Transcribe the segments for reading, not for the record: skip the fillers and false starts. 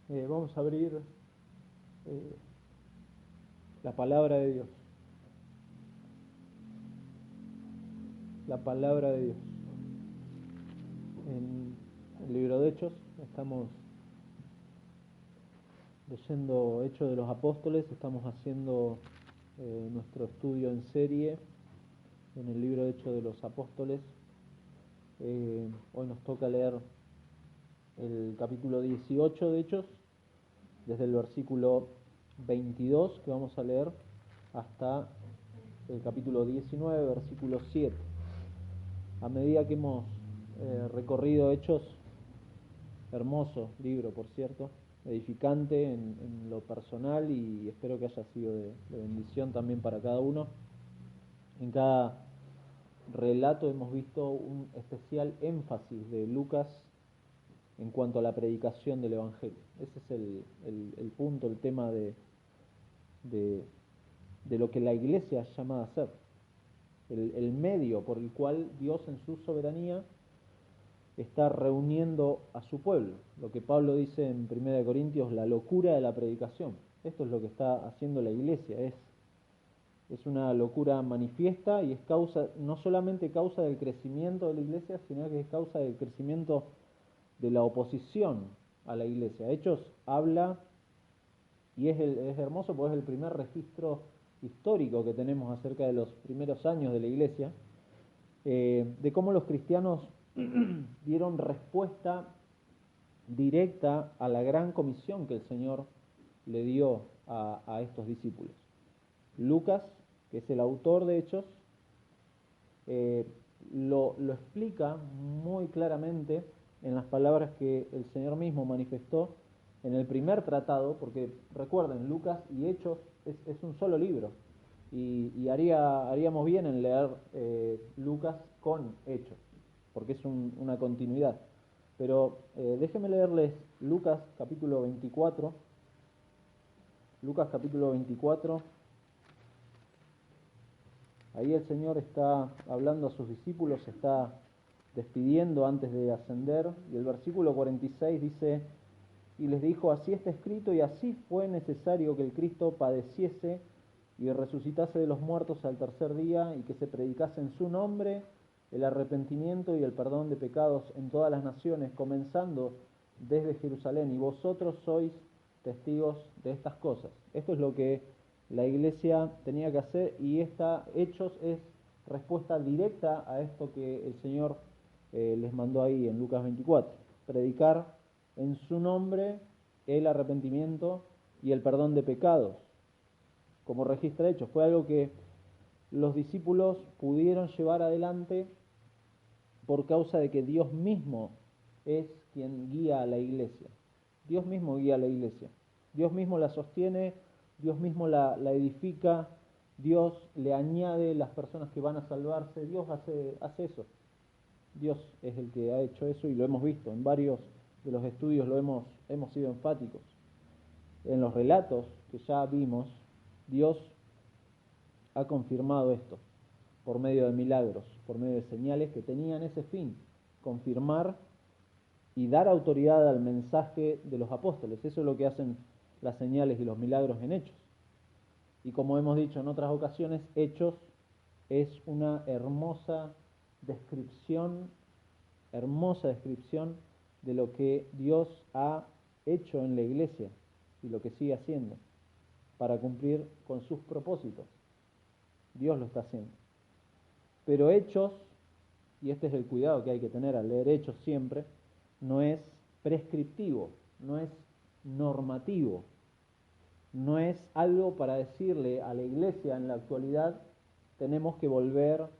Vamos a abrir la palabra de Dios. La palabra de Dios. En el libro de Hechos estamos leyendo Hechos de los Apóstoles, estamos haciendo nuestro estudio en serie en el libro de Hechos de los Apóstoles. Hoy nos toca leer el capítulo 18 de Hechos, desde el versículo 22 que vamos a leer hasta el capítulo 19, versículo 7. A medida que hemos recorrido Hechos, hermoso libro, por cierto, edificante en lo personal, y espero que haya sido de bendición también para cada uno. En cada relato hemos visto un especial énfasis de Lucas en cuanto a la predicación del Evangelio. Ese es el punto, el tema de lo que la iglesia es llamada a ser, el medio por el cual Dios en su soberanía está reuniendo a su pueblo. Lo que Pablo dice en 1 Corintios, la locura de la predicación. Esto es lo que está haciendo la iglesia, es una locura manifiesta y es causa, no solamente causa del crecimiento de la iglesia, sino que es causa del crecimiento de la oposición a la iglesia. Hechos habla, y es hermoso porque es el primer registro histórico que tenemos acerca de los primeros años de la iglesia, de cómo los cristianos dieron respuesta directa a la gran comisión que el Señor le dio a estos discípulos. Lucas, que es el autor de Hechos, lo explica muy claramente en las palabras que el Señor mismo manifestó en el primer tratado, porque recuerden, Lucas y Hechos es un solo libro, y haríamos bien en leer Lucas con Hechos, porque es una continuidad. Pero déjenme leerles Lucas capítulo 24. Lucas capítulo 24. Ahí el Señor está hablando a sus discípulos, se está despidiendo antes de ascender, y el versículo 46 dice: y les dijo, así está escrito, y así fue necesario que el Cristo padeciese y resucitase de los muertos al tercer día, y que se predicase en su nombre el arrepentimiento y el perdón de pecados en todas las naciones, comenzando desde Jerusalén, y vosotros sois testigos de estas cosas. Esto es lo que la iglesia tenía que hacer, y esta Hechos es respuesta directa a esto que el Señor les mandó ahí en Lucas 24, predicar en su nombre el arrepentimiento y el perdón de pecados. Como registra Hechos, fue algo que los discípulos pudieron llevar adelante por causa de que Dios mismo es quien guía a la iglesia. Dios mismo guía a la iglesia. Dios mismo la sostiene, Dios mismo la edifica, Dios le añade las personas que van a salvarse, Dios hace eso. Dios es el que ha hecho eso, y lo hemos visto en varios de los estudios, hemos sido enfáticos. En los relatos que ya vimos, Dios ha confirmado esto por medio de milagros, por medio de señales que tenían ese fin, confirmar y dar autoridad al mensaje de los apóstoles. Eso es lo que hacen las señales y los milagros en Hechos. Y como hemos dicho en otras ocasiones, Hechos es una hermosa descripción de lo que Dios ha hecho en la iglesia y lo que sigue haciendo para cumplir con sus propósitos. Dios lo está haciendo. Pero Hechos, y este es el cuidado que hay que tener al leer Hechos siempre, no es prescriptivo, no es normativo, no es algo para decirle a la iglesia en la actualidad: tenemos que volver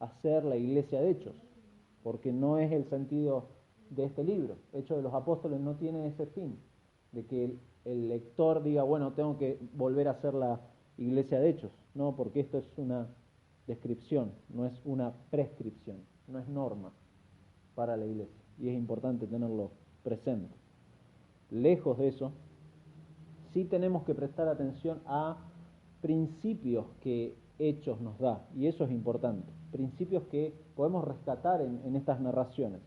a ser la iglesia de Hechos, porque no es el sentido de este libro. Hechos de los Apóstoles no tiene ese fin, de que el lector diga, bueno, tengo que volver a ser la iglesia de Hechos. No, porque esto es una descripción, no es una prescripción, no es norma para la iglesia, y es importante tenerlo presente. Lejos de eso, sí tenemos que prestar atención a principios que Hechos nos da, y eso es importante, principios que podemos rescatar en estas narraciones.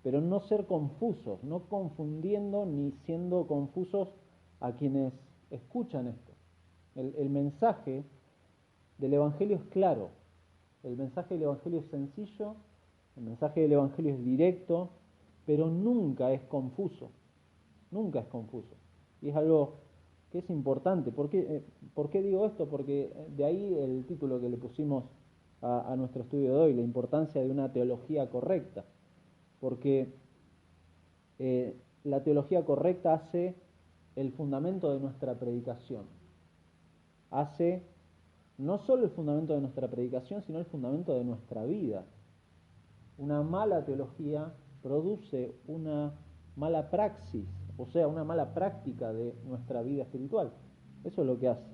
pero no ser confusos, no confundiendo ni siendo confusos a quienes escuchan esto. El mensaje del Evangelio es claro, el mensaje del Evangelio es sencillo, el mensaje del Evangelio es directo, pero nunca es confuso, nunca es confuso. Y es algo que es importante. ¿Por qué digo esto? Porque de ahí el título que le pusimos a nuestro estudio de hoy, la importancia de una teología correcta. Porque la teología correcta hace el fundamento de nuestra predicación. Hace no solo el fundamento de nuestra predicación, sino el fundamento de nuestra vida. Una mala teología produce una mala praxis, o sea, una mala práctica de nuestra vida espiritual. Eso es lo que hace.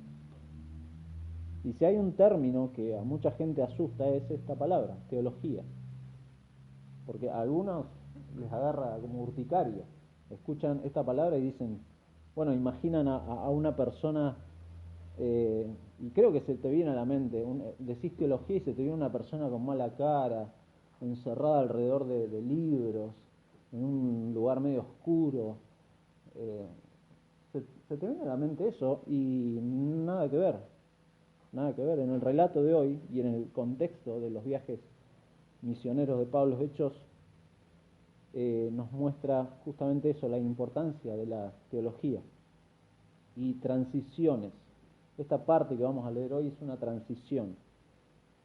Y si hay un término que a mucha gente asusta es esta palabra, teología. Porque a algunos les agarra como urticaria. Escuchan esta palabra y dicen, bueno, imaginan a una persona, y creo que se te viene a la mente, decís teología y se te viene una persona con mala cara, encerrada alrededor de libros, en un lugar medio oscuro. Se te viene a la mente eso y nada que ver. Nada que ver. En el relato de hoy y en el contexto de los viajes misioneros de Pablo, los Hechos, nos muestra justamente eso, la importancia de la teología y transiciones. Esta parte que vamos a leer hoy es una transición.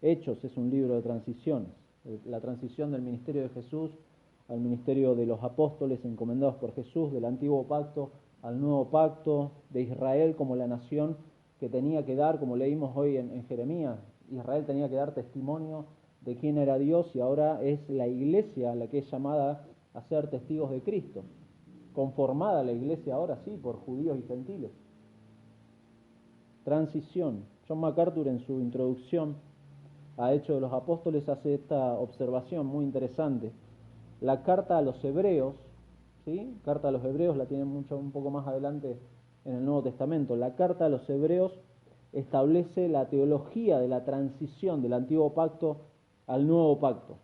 Hechos es un libro de transiciones, la transición del ministerio de Jesús al ministerio de los apóstoles encomendados por Jesús, del antiguo pacto al nuevo pacto, de Israel como la nación que tenía que dar, como leímos hoy en Jeremías, Israel tenía que dar testimonio de quién era Dios y ahora es la iglesia la que es llamada a ser testigos de Cristo, conformada la iglesia ahora sí por judíos y gentiles. Transición. John MacArthur en su introducción a Hechos de los Apóstoles hace esta observación muy interesante. La carta a los Hebreos, ¿sí? Carta a los Hebreos la tienen un poco más adelante en el Nuevo Testamento. La carta a los Hebreos establece la teología de la transición del antiguo pacto al nuevo pacto.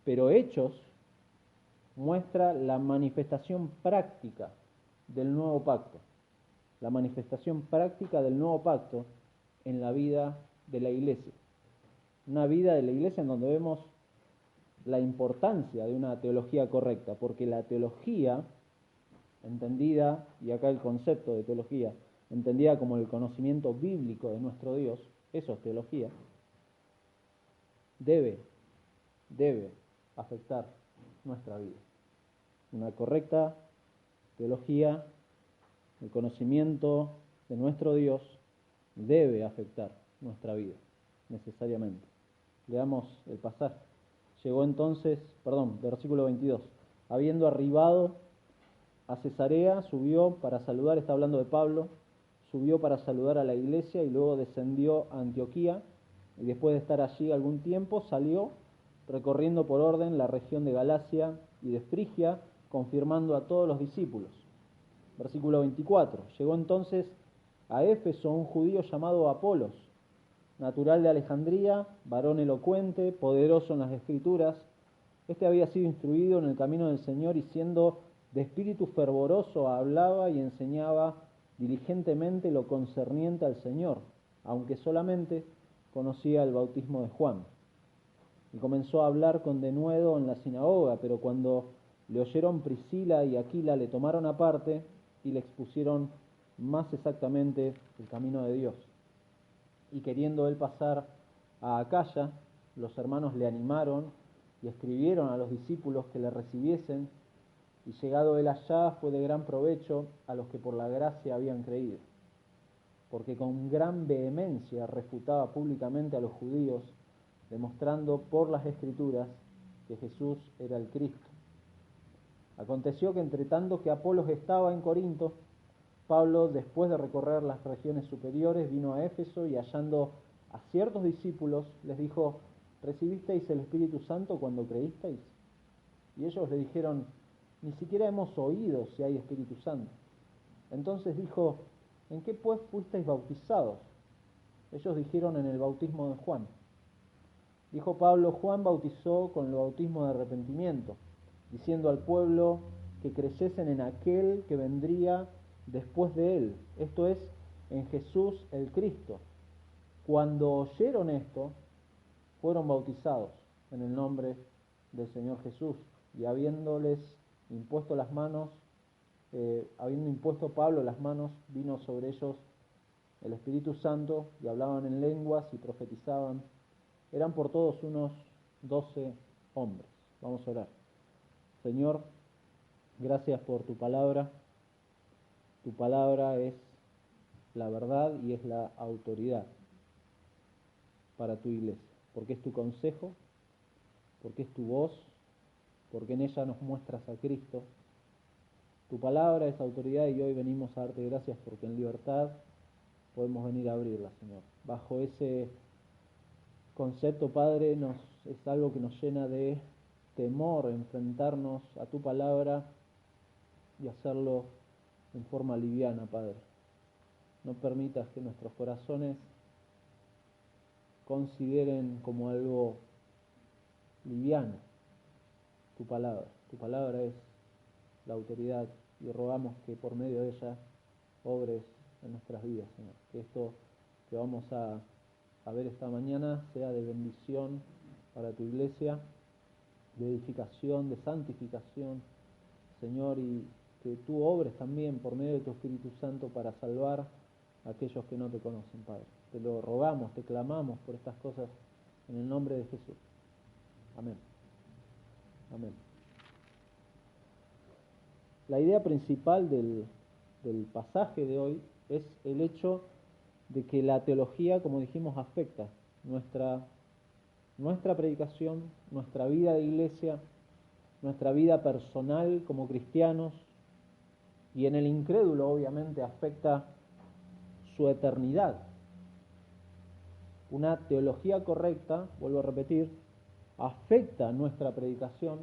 Pero Hechos muestra la manifestación práctica del nuevo pacto. La manifestación práctica del nuevo pacto en la vida de la iglesia. Una vida de la iglesia en donde vemos la importancia de una teología correcta, porque la teología, entendida, y acá el concepto de teología, entendida como el conocimiento bíblico de nuestro Dios, eso es teología, debe afectar nuestra vida. Una correcta teología, el conocimiento de nuestro Dios debe afectar nuestra vida, necesariamente. Leamos el pasaje. Llegó entonces, versículo 22, habiendo arribado a Cesarea, subió para saludar, está hablando de Pablo, subió para saludar a la iglesia y luego descendió a Antioquía y después de estar allí algún tiempo salió recorriendo por orden la región de Galacia y de Frigia, confirmando a todos los discípulos. Versículo 24, llegó entonces a Éfeso un judío llamado Apolos, natural de Alejandría, varón elocuente, poderoso en las Escrituras. Este había sido instruido en el camino del Señor y siendo de espíritu fervoroso hablaba y enseñaba diligentemente lo concerniente al Señor, aunque solamente conocía el bautismo de Juan. Y comenzó a hablar con denuedo en la sinagoga, pero cuando le oyeron Priscila y Aquila le tomaron aparte y le expusieron más exactamente el camino de Dios. Y queriendo él pasar a Acaya, los hermanos le animaron y escribieron a los discípulos que le recibiesen, y llegado él allá fue de gran provecho a los que por la gracia habían creído, porque con gran vehemencia refutaba públicamente a los judíos, demostrando por las Escrituras que Jesús era el Cristo. Aconteció que entre tanto que Apolos estaba en Corinto, Pablo, después de recorrer las regiones superiores, vino a Éfeso y hallando a ciertos discípulos, les dijo, ¿recibisteis el Espíritu Santo cuando creísteis? Y ellos le dijeron, ni siquiera hemos oído si hay Espíritu Santo. Entonces dijo, ¿en qué pues fuisteis bautizados? Ellos dijeron, en el bautismo de Juan. Dijo Pablo, Juan bautizó con el bautismo de arrepentimiento, diciendo al pueblo que creyesen en aquel que vendría después de él, esto es, en Jesús el Cristo. Cuando oyeron esto, fueron bautizados en el nombre del Señor Jesús, y habiéndoles impuesto las manos, habiendo impuesto Pablo las manos, vino sobre ellos el Espíritu Santo, y hablaban en lenguas y profetizaban. Eran por todos unos 12 hombres. Vamos a orar. Señor, gracias por tu palabra. Tu palabra es la verdad y es la autoridad para tu iglesia, porque es tu consejo, porque es tu voz, porque en ella nos muestras a Cristo. Tu palabra es autoridad y hoy venimos a darte gracias porque en libertad podemos venir a abrirla, Señor. Bajo ese concepto, Padre, es algo que nos llena de temor enfrentarnos a tu palabra y hacerlo en forma liviana, Padre. No permitas que nuestros corazones consideren como algo liviano tu palabra. Tu palabra es la autoridad y rogamos que por medio de ella obres en nuestras vidas, Señor. Que esto que vamos a ver esta mañana sea de bendición para tu iglesia, de edificación, de santificación, Señor, y que tú obres también por medio de tu Espíritu Santo para salvar a aquellos que no te conocen, Padre. Te lo rogamos, te clamamos por estas cosas en el nombre de Jesús. Amén. Amén. La idea principal del pasaje de hoy es el hecho de que la teología, como dijimos, afecta nuestra predicación, nuestra vida de iglesia, nuestra vida personal como cristianos, y en el incrédulo obviamente afecta su eternidad. Una teología correcta, vuelvo a repetir, afecta nuestra predicación,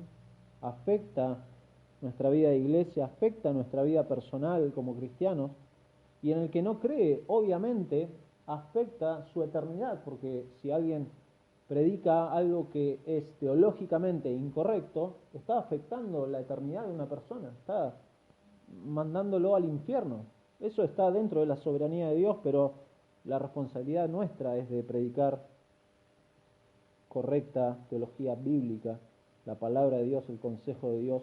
afecta nuestra vida de iglesia, afecta nuestra vida personal como cristianos, y en el que no cree, obviamente, afecta su eternidad, porque si alguien predica algo que es teológicamente incorrecto, está afectando la eternidad de una persona, está mandándolo al infierno. Eso está dentro de la soberanía de Dios, pero la responsabilidad nuestra es de predicar correcta teología bíblica, la palabra de Dios, el consejo de Dios,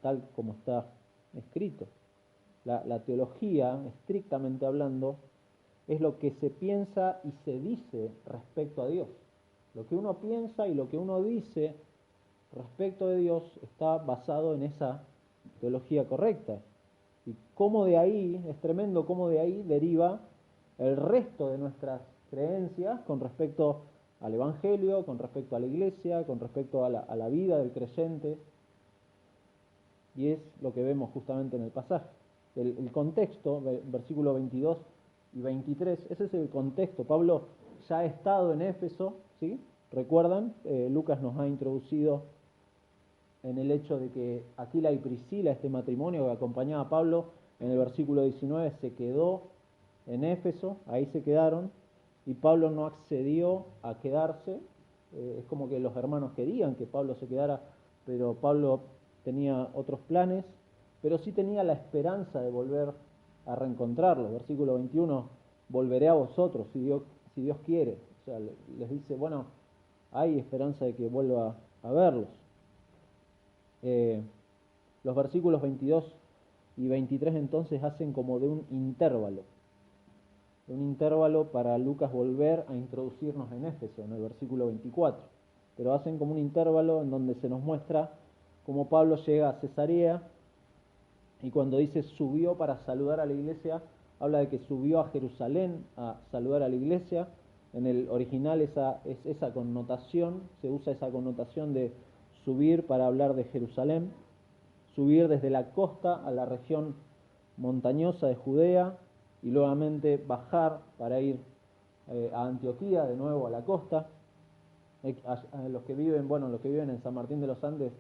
tal como está escrito. La teología, estrictamente hablando, es lo que se piensa y se dice respecto a Dios. Lo que uno piensa y lo que uno dice respecto de Dios está basado en esa teología correcta. Y cómo de ahí, es tremendo cómo de ahí deriva el resto de nuestras creencias con respecto al Evangelio, con respecto a la iglesia, con respecto a la vida del creyente. Y es lo que vemos justamente en el pasaje. El contexto, versículo 22 y 23, ese es el contexto. Pablo ya ha estado en Éfeso, ¿sí? ¿Recuerdan? Lucas nos ha introducido en el hecho de que Aquila y Priscila, este matrimonio que acompañaba a Pablo, en el versículo 19 se quedó en Éfeso, ahí se quedaron, y Pablo no accedió a quedarse. Es como que los hermanos querían que Pablo se quedara, pero Pablo tenía otros planes, pero sí tenía la esperanza de volver a reencontrarlos. Versículo 21, volveré a vosotros si Dios quiere. O sea, les dice, bueno, hay esperanza de que vuelva a verlos. Los versículos 22 y 23 entonces hacen como de un intervalo para Lucas volver a introducirnos en Éfeso, en el versículo 24. Pero hacen como un intervalo en donde se nos muestra cómo Pablo llega a Cesarea, y cuando dice subió para saludar a la iglesia, habla de que subió a Jerusalén a saludar a la iglesia. En el original es esa connotación, se usa esa connotación de subir para hablar de Jerusalén, subir desde la costa a la región montañosa de Judea y nuevamente bajar para ir a Antioquía, de nuevo a la costa. Los que viven en San Martín de los Andes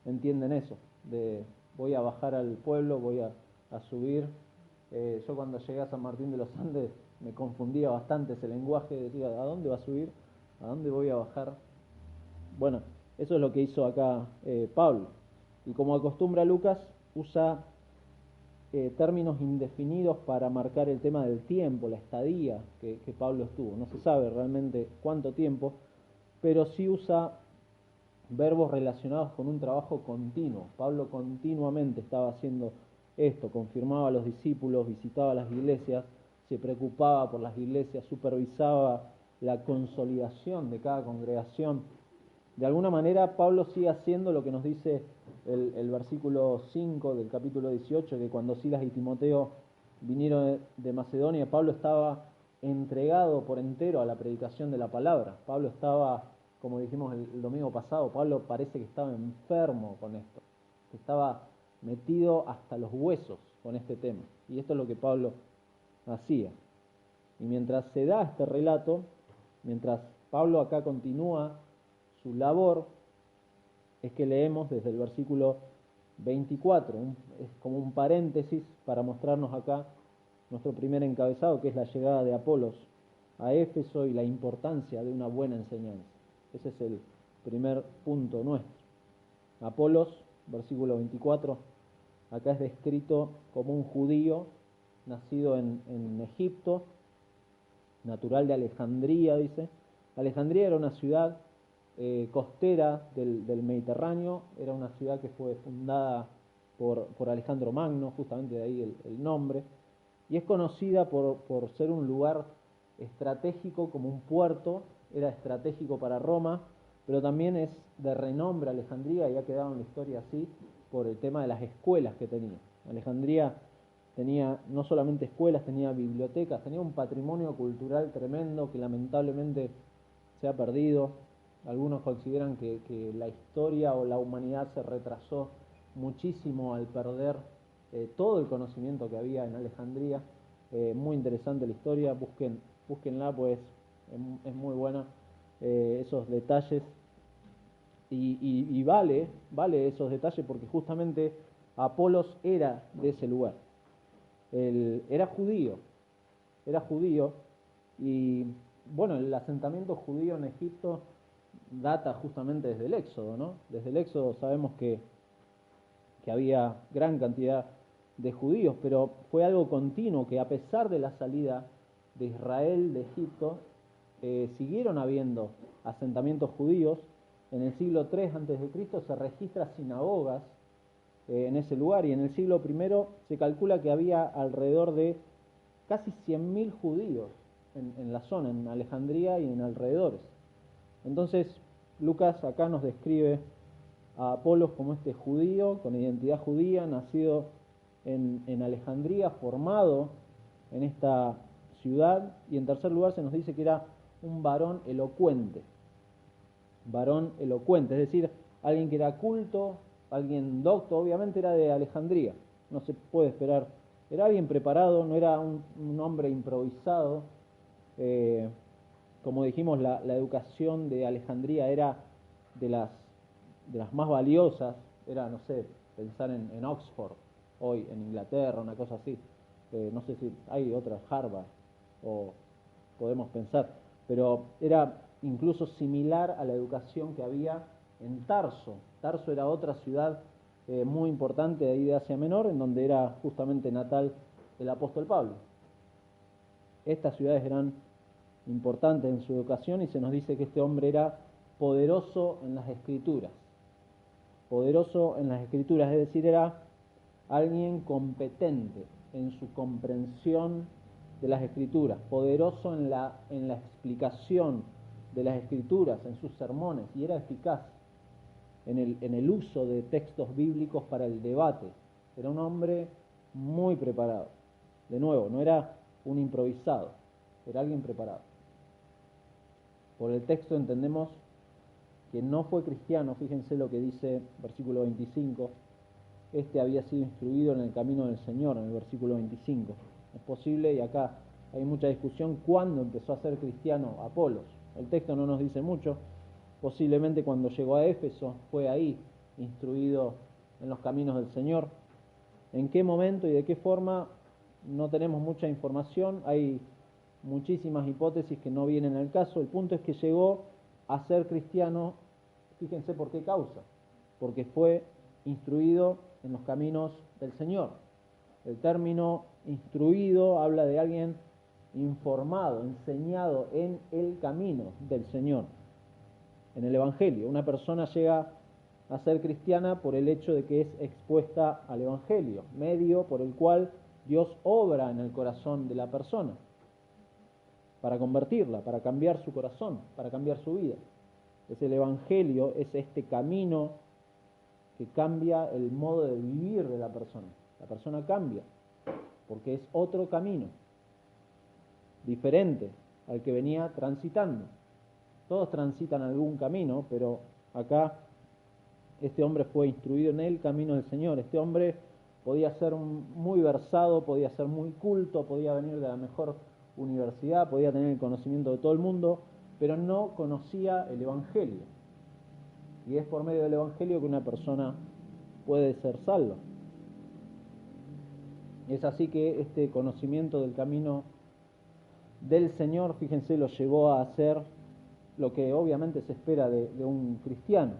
entienden eso, de voy a bajar al pueblo, voy a subir. Yo cuando llegué a San Martín de los Andes me confundía bastante ese lenguaje, decía, ¿a dónde va a subir? ¿A dónde voy a bajar? Bueno, eso es lo que hizo acá Pablo. Y como acostumbra Lucas, usa términos indefinidos para marcar el tema del tiempo, la estadía que Pablo estuvo. No se sabe realmente cuánto tiempo, pero sí usa verbos relacionados con un trabajo continuo. Pablo continuamente estaba haciendo esto, confirmaba a los discípulos, visitaba las iglesias, se preocupaba por las iglesias, supervisaba la consolidación de cada congregación. De alguna manera Pablo sigue haciendo lo que nos dice el versículo 5 del capítulo 18, que cuando Silas y Timoteo vinieron de Macedonia, Pablo estaba entregado por entero a la predicación de la palabra. Pablo estaba, como dijimos el domingo pasado, Pablo parece que estaba enfermo con esto, que estaba metido hasta los huesos con este tema. Y esto es lo que Pablo hacía. Y mientras se da este relato, mientras Pablo acá continúa su labor, es que leemos desde el versículo 24, es como un paréntesis para mostrarnos acá nuestro primer encabezado, que es la llegada de Apolos a Éfeso y la importancia de una buena enseñanza. Ese es el primer punto nuestro. Apolos, versículo 24, acá es descrito como un judío nacido en Egipto, natural de Alejandría, dice. Alejandría era una ciudad costera del Mediterráneo, era una ciudad que fue fundada por Alejandro Magno, justamente de ahí el nombre, y es conocida por ser un lugar estratégico como un puerto, era estratégico para Roma, pero también es de renombre Alejandría, y ha quedado en la historia así, por el tema de las escuelas que tenía. Alejandría tenía no solamente escuelas, tenía bibliotecas, tenía un patrimonio cultural tremendo que lamentablemente se ha perdido. Algunos consideran que la historia o la humanidad se retrasó muchísimo al perder todo el conocimiento que había en Alejandría. Muy interesante la historia, búsquenla, pues es muy buena, esos detalles. Y vale esos detalles porque justamente Apolos era de ese lugar. Era judío, y bueno, el asentamiento judío en Egipto data justamente desde el Éxodo, ¿no? Desde el Éxodo sabemos que había gran cantidad de judíos, pero fue algo continuo, que a pesar de la salida de Israel de Egipto, siguieron habiendo asentamientos judíos. En el siglo III a.C. se registran sinagogas en ese lugar, y en el siglo I se calcula que había alrededor de casi 100.000 judíos en la zona, en Alejandría y en alrededores. Entonces, Lucas acá nos describe a Apolos como este judío, con identidad judía, nacido en Alejandría, formado en esta ciudad, y en tercer lugar se nos dice que era un varón elocuente, es decir, alguien que era culto, alguien docto, obviamente era de Alejandría, no se puede esperar, era alguien preparado, no era un hombre improvisado. Como dijimos, la educación de Alejandría era de las más valiosas, era, no sé, pensar en Oxford, hoy en Inglaterra, una cosa así. No sé si hay otras, Harvard, o podemos pensar, pero era incluso similar a la educación que había en Tarso. Tarso era otra ciudad muy importante de ahí de Asia Menor, en donde era justamente natal el apóstol Pablo. Estas ciudades eran importantes en su educación, y se nos dice que este hombre era poderoso en las escrituras. Poderoso en las escrituras, es decir, era alguien competente en su comprensión de las escrituras, poderoso en la explicación de las escrituras, en sus sermones, y era eficaz en el uso de textos bíblicos para el debate. Era un hombre muy preparado. De nuevo, no era un improvisado, era alguien preparado. Por el texto entendemos que no fue cristiano. Fíjense lo que dice versículo 25. Este había sido instruido en el camino del Señor, en el versículo 25. Es posible, y acá hay mucha discusión, cuándo empezó a ser cristiano Apolos. El texto no nos dice mucho. Posiblemente cuando llegó a Éfeso fue ahí instruido en los caminos del Señor. En qué momento y de qué forma no tenemos mucha información. Hay muchísimas hipótesis que no vienen al caso. El punto es que llegó a ser cristiano. Fíjense por qué causa. Porque fue instruido en los caminos del Señor. El término instruido habla de alguien informado, enseñado en el camino del Señor, en el Evangelio. Una persona llega a ser cristiana por el hecho de que es expuesta al Evangelio, medio por el cual Dios obra en el corazón de la persona para convertirla, para cambiar su corazón, para cambiar su vida. Es el Evangelio, es este camino que cambia el modo de vivir de la persona. La persona cambia, porque es otro camino, diferente al que venía transitando. Todos transitan algún camino, pero acá este hombre fue instruido en el camino del Señor. Este hombre podía ser muy versado, podía ser muy culto, podía venir de la mejor universidad, podía tener el conocimiento de todo el mundo, pero no conocía el Evangelio. Y es por medio del Evangelio que una persona puede ser salva. Es así que este conocimiento del camino del Señor, fíjense, lo llevó a hacer lo que obviamente se espera de un cristiano.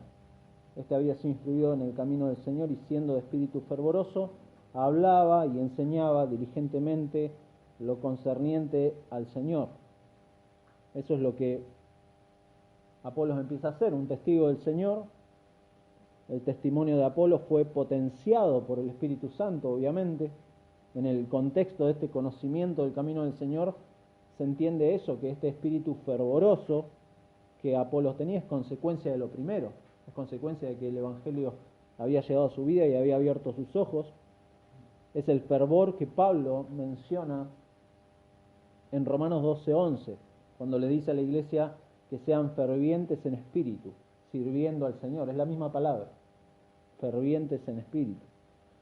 Este había sido instruido en el camino del Señor y siendo de espíritu fervoroso, hablaba y enseñaba diligentemente lo concerniente al Señor. Eso es lo que Apolos empieza a hacer, un testigo del Señor. El testimonio de Apolos fue potenciado por el Espíritu Santo, obviamente. En el contexto de este conocimiento del camino del Señor se entiende eso, que este espíritu fervoroso que Apolos tenía es consecuencia de lo primero, es consecuencia de que el Evangelio había llegado a su vida y había abierto sus ojos. Es el fervor que Pablo menciona en Romanos 12:11, cuando le dice a la iglesia que sean fervientes en espíritu, sirviendo al Señor. Es la misma palabra, fervientes en espíritu.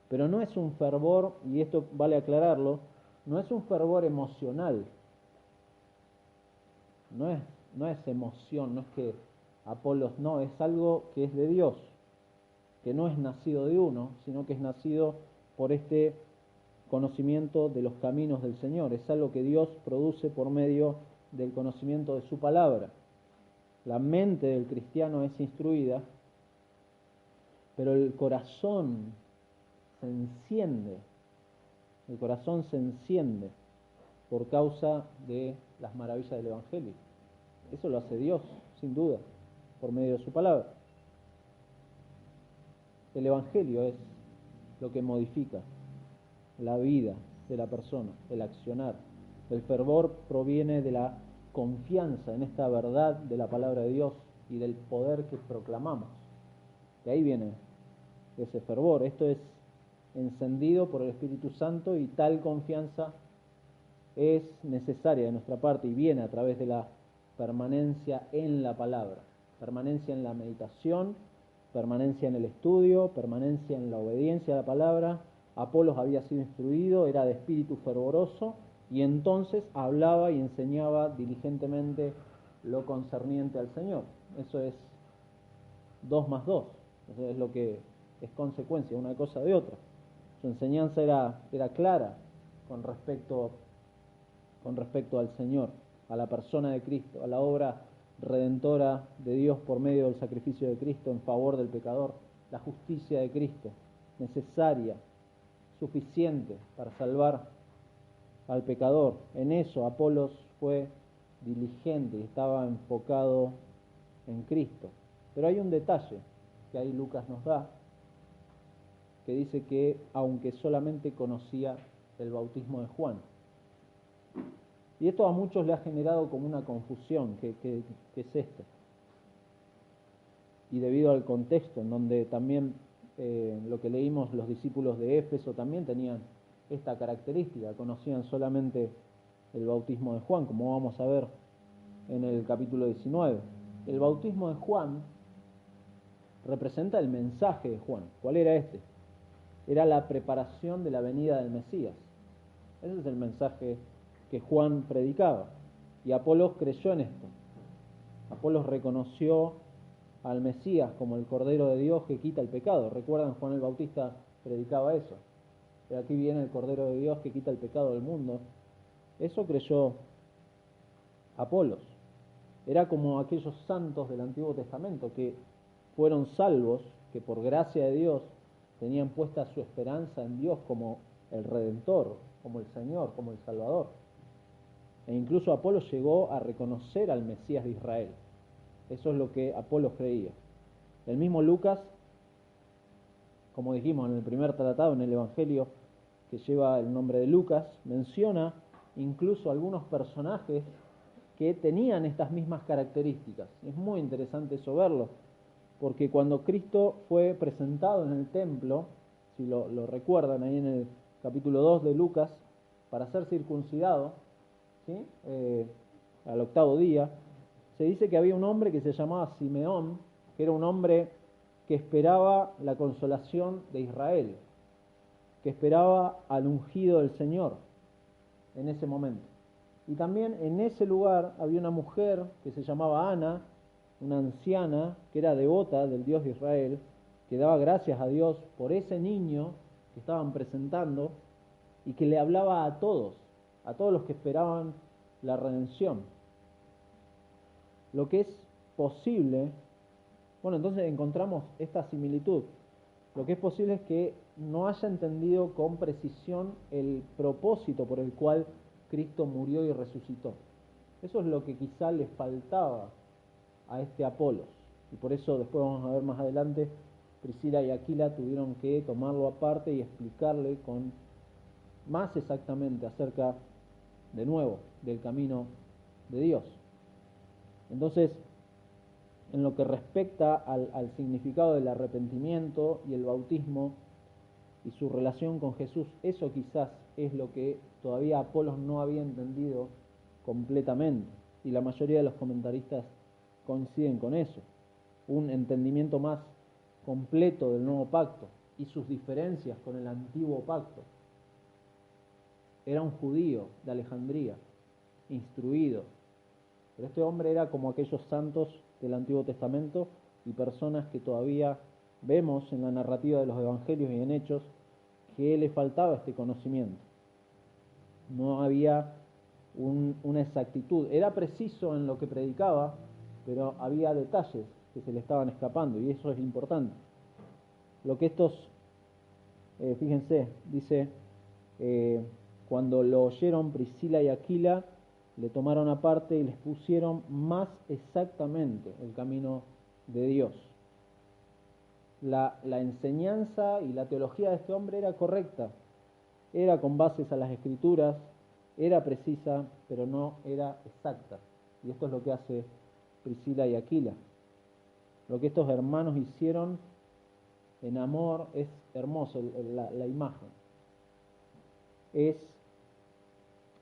Pero no es un fervor, y esto vale aclararlo, no es un fervor emocional. No es emoción, no es que Apolos, no, es algo que es de Dios, que no es nacido de uno, sino que es nacido por este conocimiento de los caminos del Señor. Es algo que Dios produce por medio del conocimiento de su palabra. La mente del cristiano es instruida, pero el corazón se enciende. El corazón se enciende por causa de las maravillas del Evangelio. Eso lo hace Dios, sin duda, por medio de su palabra. El Evangelio es lo que modifica la vida de la persona, el accionar. El fervor proviene de la confianza en esta verdad de la palabra de Dios y del poder que proclamamos. De ahí viene ese fervor. Esto es encendido por el Espíritu Santo y tal confianza es necesaria de nuestra parte y viene a través de la permanencia en la palabra, permanencia en la meditación, permanencia en el estudio, permanencia en la obediencia a la palabra. Apolos había sido instruido, era de espíritu fervoroso y entonces hablaba y enseñaba diligentemente lo concerniente al Señor. Eso es 2 más 2, eso es lo que es consecuencia, una cosa de otra. Su enseñanza era clara con respecto al Señor, a la persona de Cristo, a la obra redentora de Dios por medio del sacrificio de Cristo en favor del pecador, la justicia de Cristo, necesaria, suficiente para salvar al pecador. En eso Apolos fue diligente y estaba enfocado en Cristo. Pero hay un detalle que ahí Lucas nos da, que dice que aunque solamente conocía el bautismo de Juan. Y esto a muchos le ha generado como una confusión, ¿qué es esto? Y debido al contexto en donde también lo que leímos, los discípulos de Éfeso también tenían esta característica, conocían solamente el bautismo de Juan, como vamos a ver en el capítulo 19. El bautismo de Juan representa el mensaje de Juan. ¿Cuál era este? Era la preparación de la venida del Mesías. Ese es el mensaje que Juan predicaba. Y Apolos creyó en esto. Apolos reconoció al Mesías como el Cordero de Dios que quita el pecado. ¿Recuerdan? Juan el Bautista predicaba eso. De aquí viene el Cordero de Dios que quita el pecado del mundo. Eso creyó Apolos. Era como aquellos santos del Antiguo Testamento que fueron salvos, que por gracia de Dios tenían puesta su esperanza en Dios como el Redentor, como el Señor, como el Salvador. E incluso Apolos llegó a reconocer al Mesías de Israel. Eso es lo que Apolos creía. El mismo Lucas, como dijimos en el primer tratado, en el Evangelio que lleva el nombre de Lucas, menciona incluso algunos personajes que tenían estas mismas características. Es muy interesante eso verlo, porque cuando Cristo fue presentado en el templo, si lo recuerdan ahí en el capítulo 2 de Lucas, para ser circuncidado, ¿sí? Al octavo día, se dice que había un hombre que se llamaba Simeón, que era un hombre que esperaba la consolación de Israel, que esperaba al ungido del Señor en ese momento. Y también en ese lugar había una mujer que se llamaba Ana, una anciana que era devota del Dios de Israel, que daba gracias a Dios por ese niño que estaban presentando y que le hablaba a todos los que esperaban la redención. Lo que es posible, bueno, entonces encontramos esta similitud. Lo que es posible es que no haya entendido con precisión el propósito por el cual Cristo murió y resucitó. Eso es lo que quizá le faltaba a este Apolos. Y por eso después vamos a ver más adelante, Priscila y Aquila tuvieron que tomarlo aparte y explicarle con más exactamente acerca, de nuevo, del camino de Dios. Entonces, en lo que respecta al significado del arrepentimiento y el bautismo y su relación con Jesús, eso quizás es lo que todavía Apolos no había entendido completamente, y la mayoría de los comentaristas coinciden con eso. Un entendimiento más completo del nuevo pacto y sus diferencias con el antiguo pacto. Era un judío de Alejandría, instruido, pero este hombre era como aquellos santos del Antiguo Testamento y personas que todavía vemos en la narrativa de los evangelios y en Hechos que le faltaba este conocimiento. No había una exactitud. Era preciso en lo que predicaba, pero había detalles que se le estaban escapando, y eso es importante. Lo que estos, fíjense, dice, cuando lo oyeron Priscila y Aquila, le tomaron aparte y les pusieron más exactamente el camino de Dios. La enseñanza y la teología de este hombre era correcta, era con bases a las Escrituras, era precisa, pero no era exacta. Y esto es lo que hace Priscila y Aquila. Lo que estos hermanos hicieron en amor es hermoso, la imagen. Es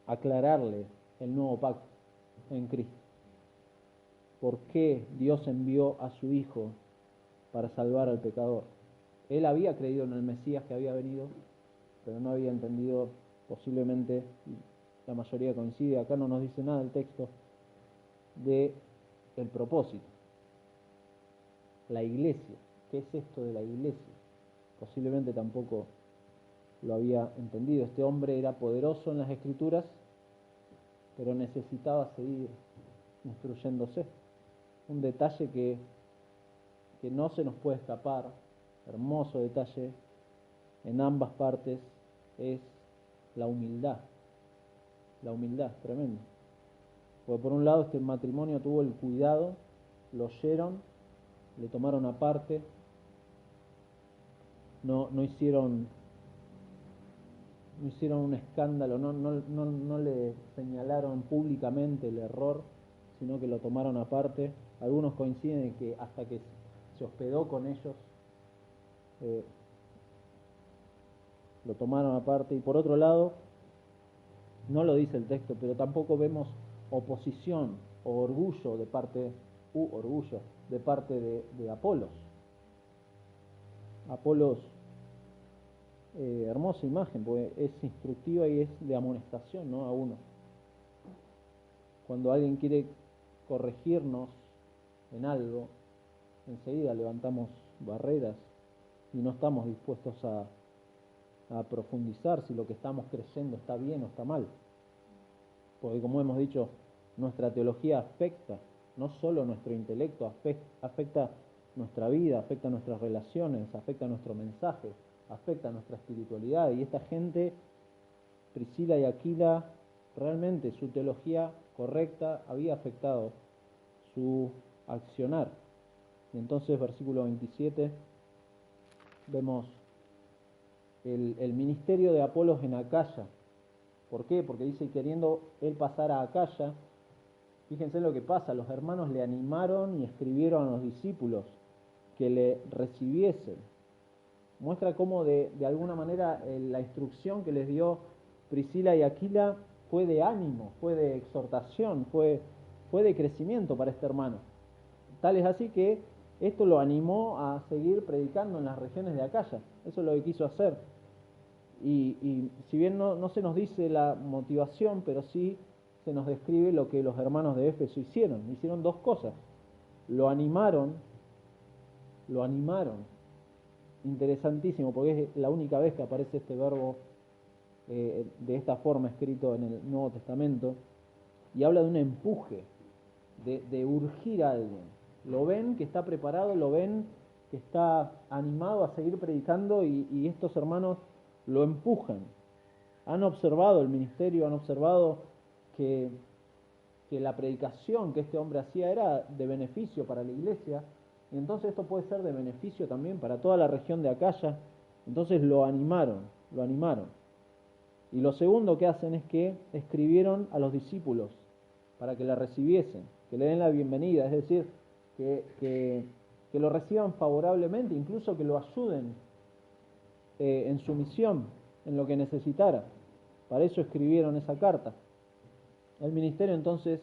aclararle el nuevo pacto en Cristo. ¿Por qué Dios envió a su Hijo para salvar al pecador? Él había creído en el Mesías que había venido, pero no había entendido, posiblemente, la mayoría coincide, acá no nos dice nada el texto, de el propósito. La iglesia, ¿qué es esto de la iglesia? Posiblemente tampoco lo había entendido. Este hombre era poderoso en las Escrituras, pero necesitaba seguir instruyéndose. Un detalle que no se nos puede escapar, hermoso detalle en ambas partes, es la humildad. La humildad, tremendo. Porque por un lado este matrimonio tuvo el cuidado, lo oyeron, le tomaron aparte, no hicieron un escándalo, no le señalaron públicamente el error, sino que lo tomaron aparte. Algunos coinciden en que hasta que se hospedó con ellos, lo tomaron aparte. Y por otro lado, no lo dice el texto, pero tampoco vemos oposición o orgullo de parte de Apolos. Apolos, hermosa imagen, porque es instructiva y es de amonestación, ¿no? A uno. Cuando alguien quiere corregirnos en algo, enseguida levantamos barreras y no estamos dispuestos a profundizar si lo que estamos creyendo está bien o está mal. Porque como hemos dicho, nuestra teología afecta, no solo nuestro intelecto, afecta nuestra vida, afecta nuestras relaciones, afecta nuestro mensaje, afecta nuestra espiritualidad. Y esta gente, Priscila y Aquila, realmente su teología correcta había afectado su accionar. Y entonces, versículo 27, vemos el ministerio de Apolos en Acaya. ¿Por qué? Porque dice, queriendo él pasar a Acaya, fíjense lo que pasa, los hermanos le animaron y escribieron a los discípulos que le recibiesen. Muestra cómo de alguna manera la instrucción que les dio Priscila y Aquila fue de ánimo, fue de exhortación, fue de crecimiento para este hermano. Tal es así que esto lo animó a seguir predicando en las regiones de Acaya. Eso es lo que quiso hacer. Y si bien no se nos dice la motivación, pero sí se nos describe lo que los hermanos de Éfeso hicieron. Hicieron dos cosas. Lo animaron. Interesantísimo, porque es la única vez que aparece este verbo de esta forma escrito en el Nuevo Testamento. Y habla de un empuje, de urgir a alguien. Lo ven que está preparado, lo ven que está animado a seguir predicando y estos hermanos lo empujan. Han observado el ministerio, han observado que la predicación que este hombre hacía era de beneficio para la iglesia, y entonces esto puede ser de beneficio también para toda la región de Acaya. Entonces lo animaron. Y lo segundo que hacen es que escribieron a los discípulos para que la recibiesen, que le den la bienvenida, es decir, que lo reciban favorablemente, incluso que lo ayuden en su misión, en lo que necesitara. Para eso escribieron esa carta. El ministerio entonces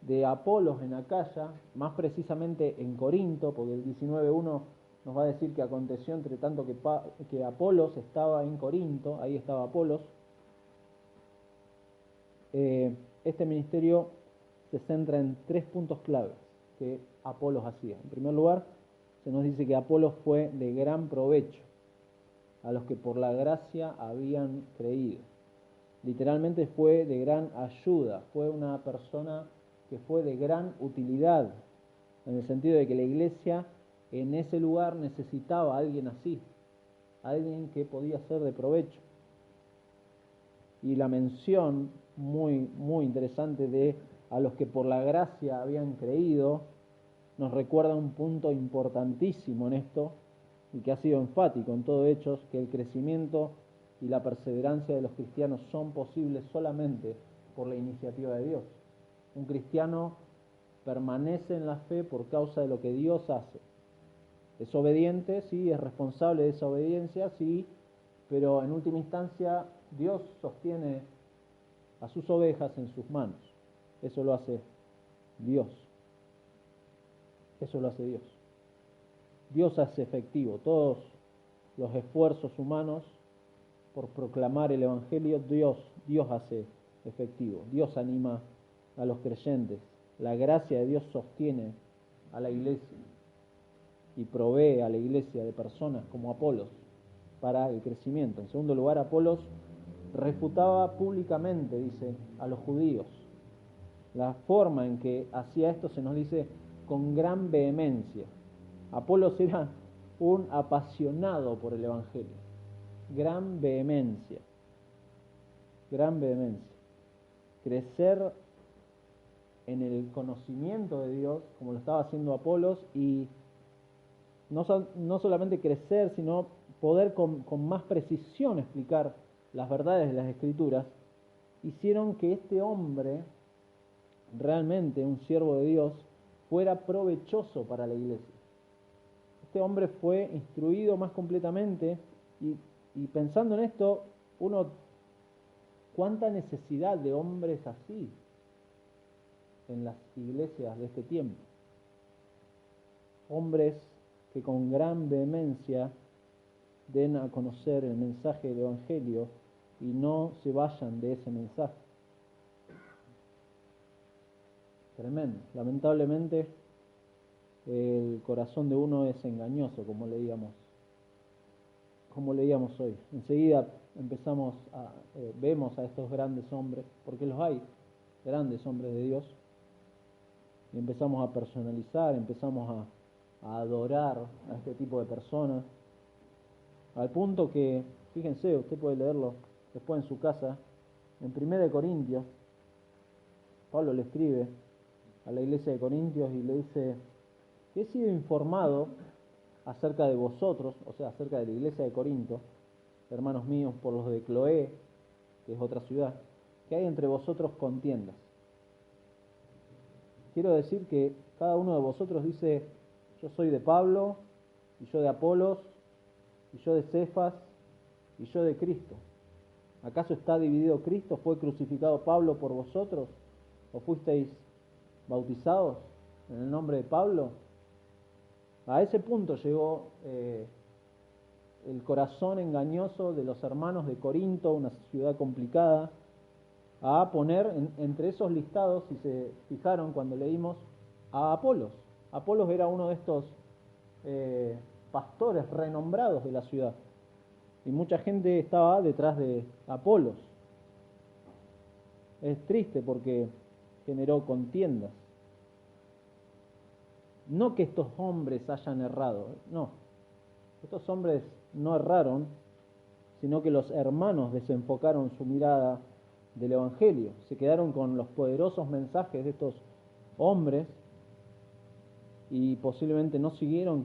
de Apolos en Acaya, más precisamente en Corinto, porque el 19.1 nos va a decir que aconteció entre tanto que Apolos estaba en Corinto, ahí estaba Apolos. Este ministerio se centra en 3 puntos claves que Apolos hacía. En primer lugar, se nos dice que Apolos fue de gran provecho a los que por la gracia habían creído. Literalmente fue de gran ayuda, fue una persona que fue de gran utilidad, en el sentido de que la iglesia en ese lugar necesitaba a alguien así, alguien que podía ser de provecho. Y la mención muy, muy interesante de a los que por la gracia habían creído, nos recuerda un punto importantísimo en esto, y que ha sido enfático en todo Hechos, que el crecimiento y la perseverancia de los cristianos son posibles solamente por la iniciativa de Dios. Un cristiano permanece en la fe por causa de lo que Dios hace. Es obediente, sí, es responsable de esa obediencia, sí, pero en última instancia Dios sostiene a sus ovejas en sus manos. Eso lo hace Dios. Eso lo hace Dios. Dios hace efectivo todos los esfuerzos humanos por proclamar el Evangelio. Dios hace efectivo. Dios anima a los creyentes. La gracia de Dios sostiene a la iglesia y provee a la iglesia de personas como Apolos para el crecimiento. En segundo lugar, Apolos refutaba públicamente, dice, a los judíos. La forma en que hacía esto se nos dice con gran vehemencia. Apolos era un apasionado por el Evangelio. Gran vehemencia. Crecer en el conocimiento de Dios, como lo estaba haciendo Apolos, y no solamente crecer, sino poder con más precisión explicar las verdades de las Escrituras, hicieron que este hombre, realmente un siervo de Dios, fuera provechoso para la iglesia. Este hombre fue instruido más completamente y pensando en esto, cuánta necesidad de hombres así en las iglesias de este tiempo. Hombres que con gran vehemencia den a conocer el mensaje del Evangelio y no se vayan de ese mensaje. Tremendo. Lamentablemente el corazón de uno es engañoso, como leíamos hoy. Enseguida vemos a estos grandes hombres, porque los hay, grandes hombres de Dios, y empezamos a personalizar, empezamos a adorar a este tipo de personas, al punto que, fíjense, usted puede leerlo después en su casa, en 1 Corintios, Pablo le escribe a la iglesia de Corintios y le dice que he sido informado acerca de vosotros, o sea, acerca de la iglesia de Corinto, hermanos míos, por los de Cloé, que es otra ciudad, que hay entre vosotros contiendas. Quiero decir que cada uno de vosotros dice, yo soy de Pablo, y yo de Apolos, y yo de Cefas, y yo de Cristo. ¿Acaso está dividido Cristo? ¿Fue crucificado Pablo por vosotros? ¿O fuisteis bautizados en el nombre de Pablo? A ese punto llegó el corazón engañoso de los hermanos de Corinto, una ciudad complicada, a poner entre esos listados, si se fijaron cuando leímos, a Apolos. Apolos era uno de estos pastores renombrados de la ciudad. Y mucha gente estaba detrás de Apolos. Es triste porque generó contiendas. No que estos hombres hayan errado, no. Estos hombres no erraron, sino que los hermanos desenfocaron su mirada del Evangelio. Se quedaron con los poderosos mensajes de estos hombres y posiblemente no siguieron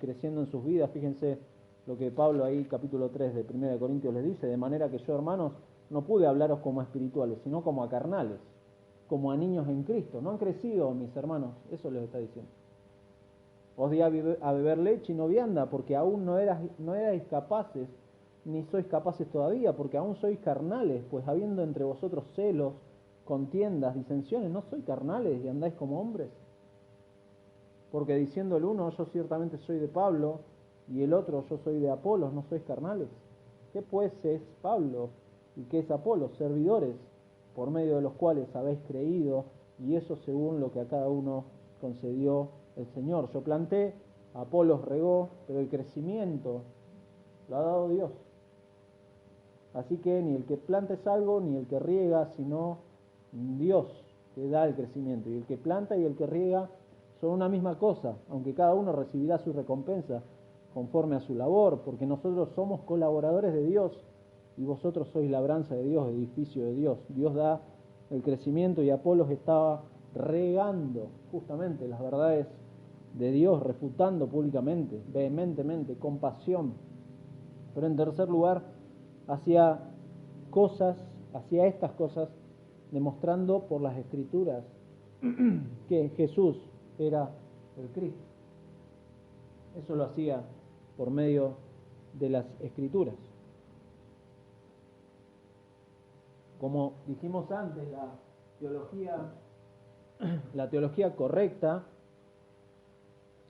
creciendo en sus vidas. Fíjense lo que Pablo ahí, capítulo 3 de 1 Corintios les dice, de manera que yo, hermanos, no pude hablaros como a espirituales, sino como a carnales, como a niños en Cristo. No han crecido, mis hermanos, eso les está diciendo. Os di a beber leche y no vianda, porque aún no erais capaces, ni sois capaces todavía, porque aún sois carnales, pues habiendo entre vosotros celos, contiendas, disensiones, ¿no sois carnales y andáis como hombres? Porque diciendo el uno, yo ciertamente soy de Pablo, y el otro, yo soy de Apolos, ¿no sois carnales? ¿Qué pues es Pablo y qué es Apolos? Servidores, por medio de los cuales habéis creído, y eso según lo que a cada uno concedió el Señor. Yo planté, Apolos regó, pero el crecimiento lo ha dado Dios. Así que ni el que planta es algo, ni el que riega, sino Dios que da el crecimiento. Y el que planta y el que riega son una misma cosa, aunque cada uno recibirá su recompensa conforme a su labor, porque nosotros somos colaboradores de Dios y vosotros sois labranza de Dios, edificio de Dios. Dios da el crecimiento y Apolos estaba regando justamente las verdades de Dios, refutando públicamente, vehementemente, con pasión. Pero en tercer lugar, hacía estas cosas, demostrando por las Escrituras que Jesús era el Cristo. Eso lo hacía por medio de las Escrituras. Como dijimos antes, la teología correcta,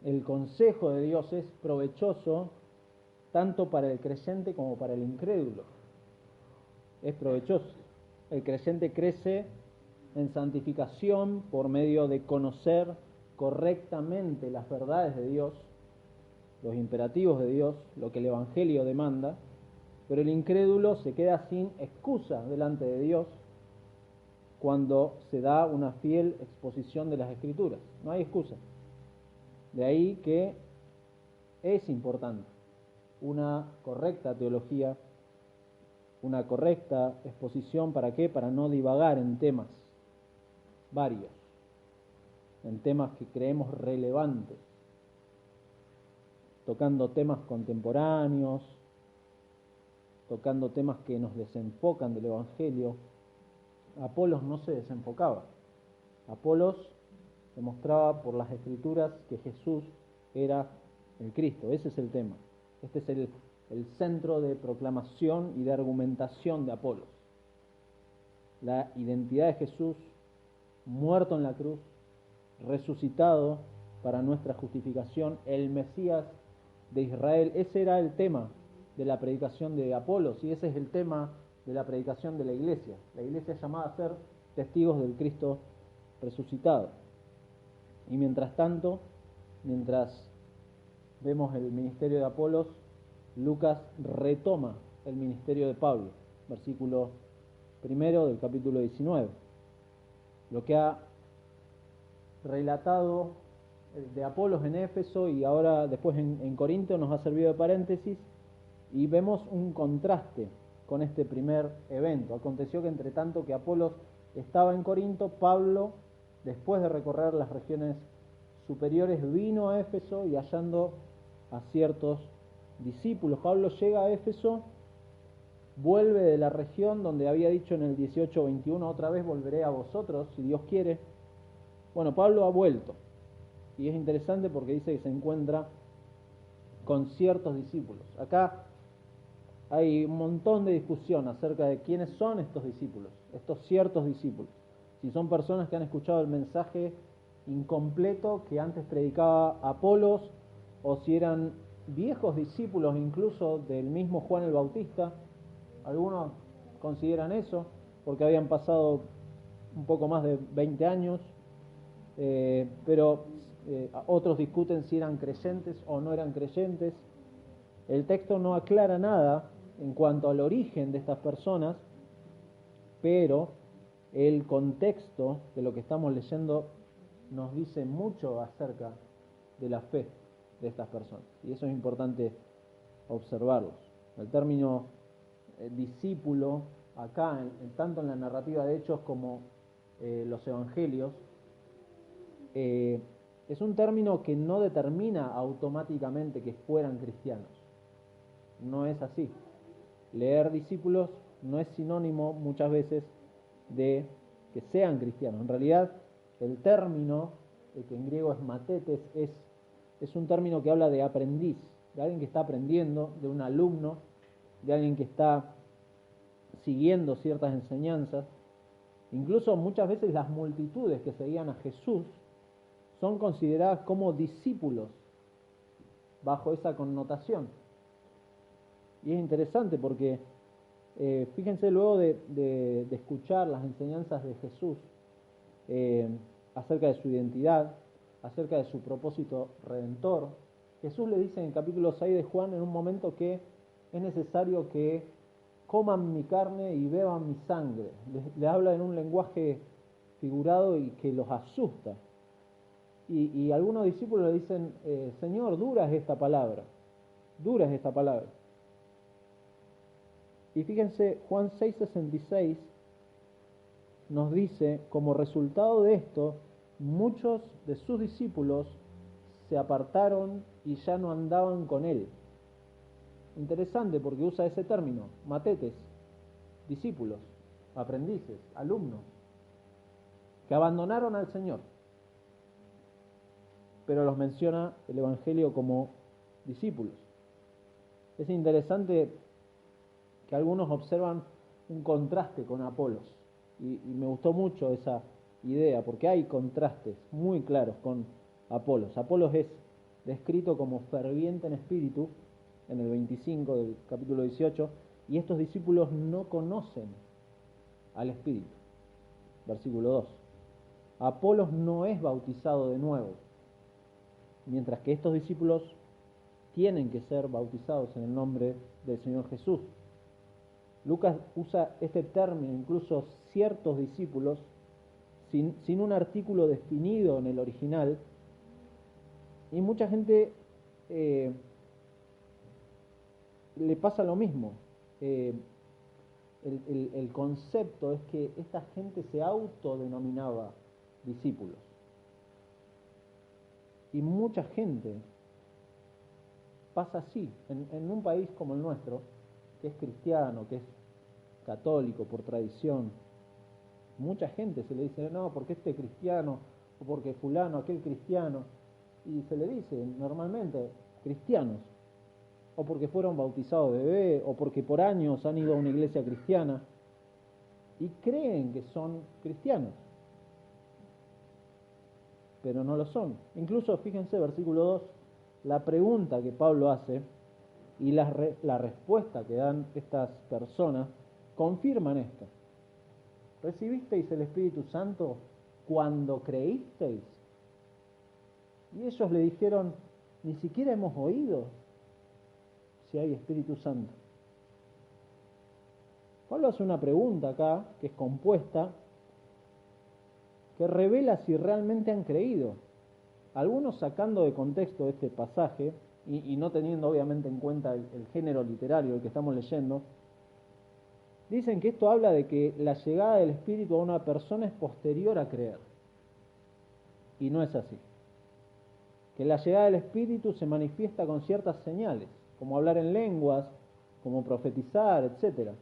el consejo de Dios es provechoso tanto para el creyente como para el incrédulo. Es provechoso. El creyente crece en santificación por medio de conocer correctamente las verdades de Dios, los imperativos de Dios, lo que el Evangelio demanda, pero el incrédulo se queda sin excusa delante de Dios cuando se da una fiel exposición de las Escrituras. No hay excusa. De ahí que es importante una correcta teología, una correcta exposición. ¿Para qué? Para no divagar en temas varios, en temas que creemos relevantes, tocando temas contemporáneos, tocando temas que nos desenfocan del Evangelio. Apolos no se desenfocaba. Apolos demostraba por las Escrituras que Jesús era el Cristo. Ese es el tema. Este es el centro de proclamación y de argumentación de Apolos. La identidad de Jesús, muerto en la cruz, resucitado para nuestra justificación, el Mesías de Israel. Ese era el tema de la predicación de Apolos y ese es el tema de la predicación de la iglesia. La iglesia es llamada a ser testigos del Cristo resucitado. Y mientras tanto, mientras vemos el ministerio de Apolos, Lucas retoma el ministerio de Pablo, versículo 1 del capítulo 19. Lo que ha relatado de Apolos en Éfeso y ahora después en Corinto nos ha servido de paréntesis y vemos un contraste con este primer evento. Aconteció que entre tanto que Apolos estaba en Corinto, Pablo, después de recorrer las regiones superiores, vino a Éfeso y hallando a ciertos discípulos. Pablo llega a Éfeso, vuelve de la región donde había dicho en el 18:21, otra vez volveré a vosotros, si Dios quiere. Bueno, Pablo ha vuelto, y es interesante porque dice que se encuentra con ciertos discípulos. Acá hay un montón de discusión acerca de quiénes son estos discípulos, estos ciertos discípulos. Si son personas que han escuchado el mensaje incompleto que antes predicaba Apolos, o si eran viejos discípulos incluso del mismo Juan el Bautista. Algunos consideran eso, porque habían pasado un poco más de 20 años, pero otros discuten si eran creyentes o no eran creyentes. El texto no aclara nada en cuanto al origen de estas personas, pero el contexto de lo que estamos leyendo nos dice mucho acerca de la fe de estas personas, y eso es importante observarlos. El término discípulo acá, tanto en la narrativa de Hechos como los evangelios, es un término que no determina automáticamente que fueran cristianos. No es así. Leer discípulos no es sinónimo muchas veces de que sean cristianos. En realidad, el término, que en griego es matetes, es un término que habla de aprendiz, de alguien que está aprendiendo, de un alumno, de alguien que está siguiendo ciertas enseñanzas. Incluso muchas veces las multitudes que seguían a Jesús son consideradas como discípulos bajo esa connotación. Y es interesante porque fíjense, luego de escuchar las enseñanzas de Jesús acerca de su identidad, acerca de su propósito redentor, Jesús le dice en el capítulo 6 de Juan en un momento que es necesario que coman mi carne y beban mi sangre. Le habla en un lenguaje figurado y que los asusta. Y algunos discípulos le dicen, Señor, dura es esta palabra, dura es esta palabra. Y fíjense, Juan 6:66 nos dice, como resultado de esto, muchos de sus discípulos se apartaron y ya no andaban con él. Interesante porque usa ese término, matetes, discípulos, aprendices, alumnos, que abandonaron al Señor. Pero los menciona el Evangelio como discípulos. Es interesante que algunos observan un contraste con Apolos, y me gustó mucho esa idea, porque hay contrastes muy claros con Apolos. Apolos es descrito como ferviente en espíritu, en el 25 del capítulo 18, y estos discípulos no conocen al Espíritu. Versículo 2. Apolos no es bautizado de nuevo, mientras que estos discípulos tienen que ser bautizados en el nombre del Señor Jesús. Lucas usa este término, incluso ciertos discípulos, sin un artículo definido en el original, y mucha gente le pasa lo mismo. El concepto es que esta gente se autodenominaba discípulos. Y mucha gente pasa así, en un país como el nuestro, que es cristiano, que es católico por tradición. Mucha gente se le dice, no, porque este cristiano, o porque fulano, aquel cristiano, y se le dice normalmente cristianos, o porque fueron bautizados de bebé, o porque por años han ido a una iglesia cristiana, y creen que son cristianos, pero no lo son. Incluso, fíjense, versículo 2, la pregunta que Pablo hace y la respuesta que dan estas personas confirman esto. ¿Recibisteis el Espíritu Santo cuando creísteis? Y ellos le dijeron, ni siquiera hemos oído si hay Espíritu Santo. Pablo hace una pregunta acá, que es compuesta, que revela si realmente han creído Algunos, sacando de contexto este pasaje y no teniendo obviamente en cuenta el género literario del que estamos leyendo, dicen que esto habla de que la llegada del Espíritu a una persona es posterior a creer. Y no es así. Que la llegada del Espíritu se manifiesta con ciertas señales, como hablar en lenguas, como profetizar, etc.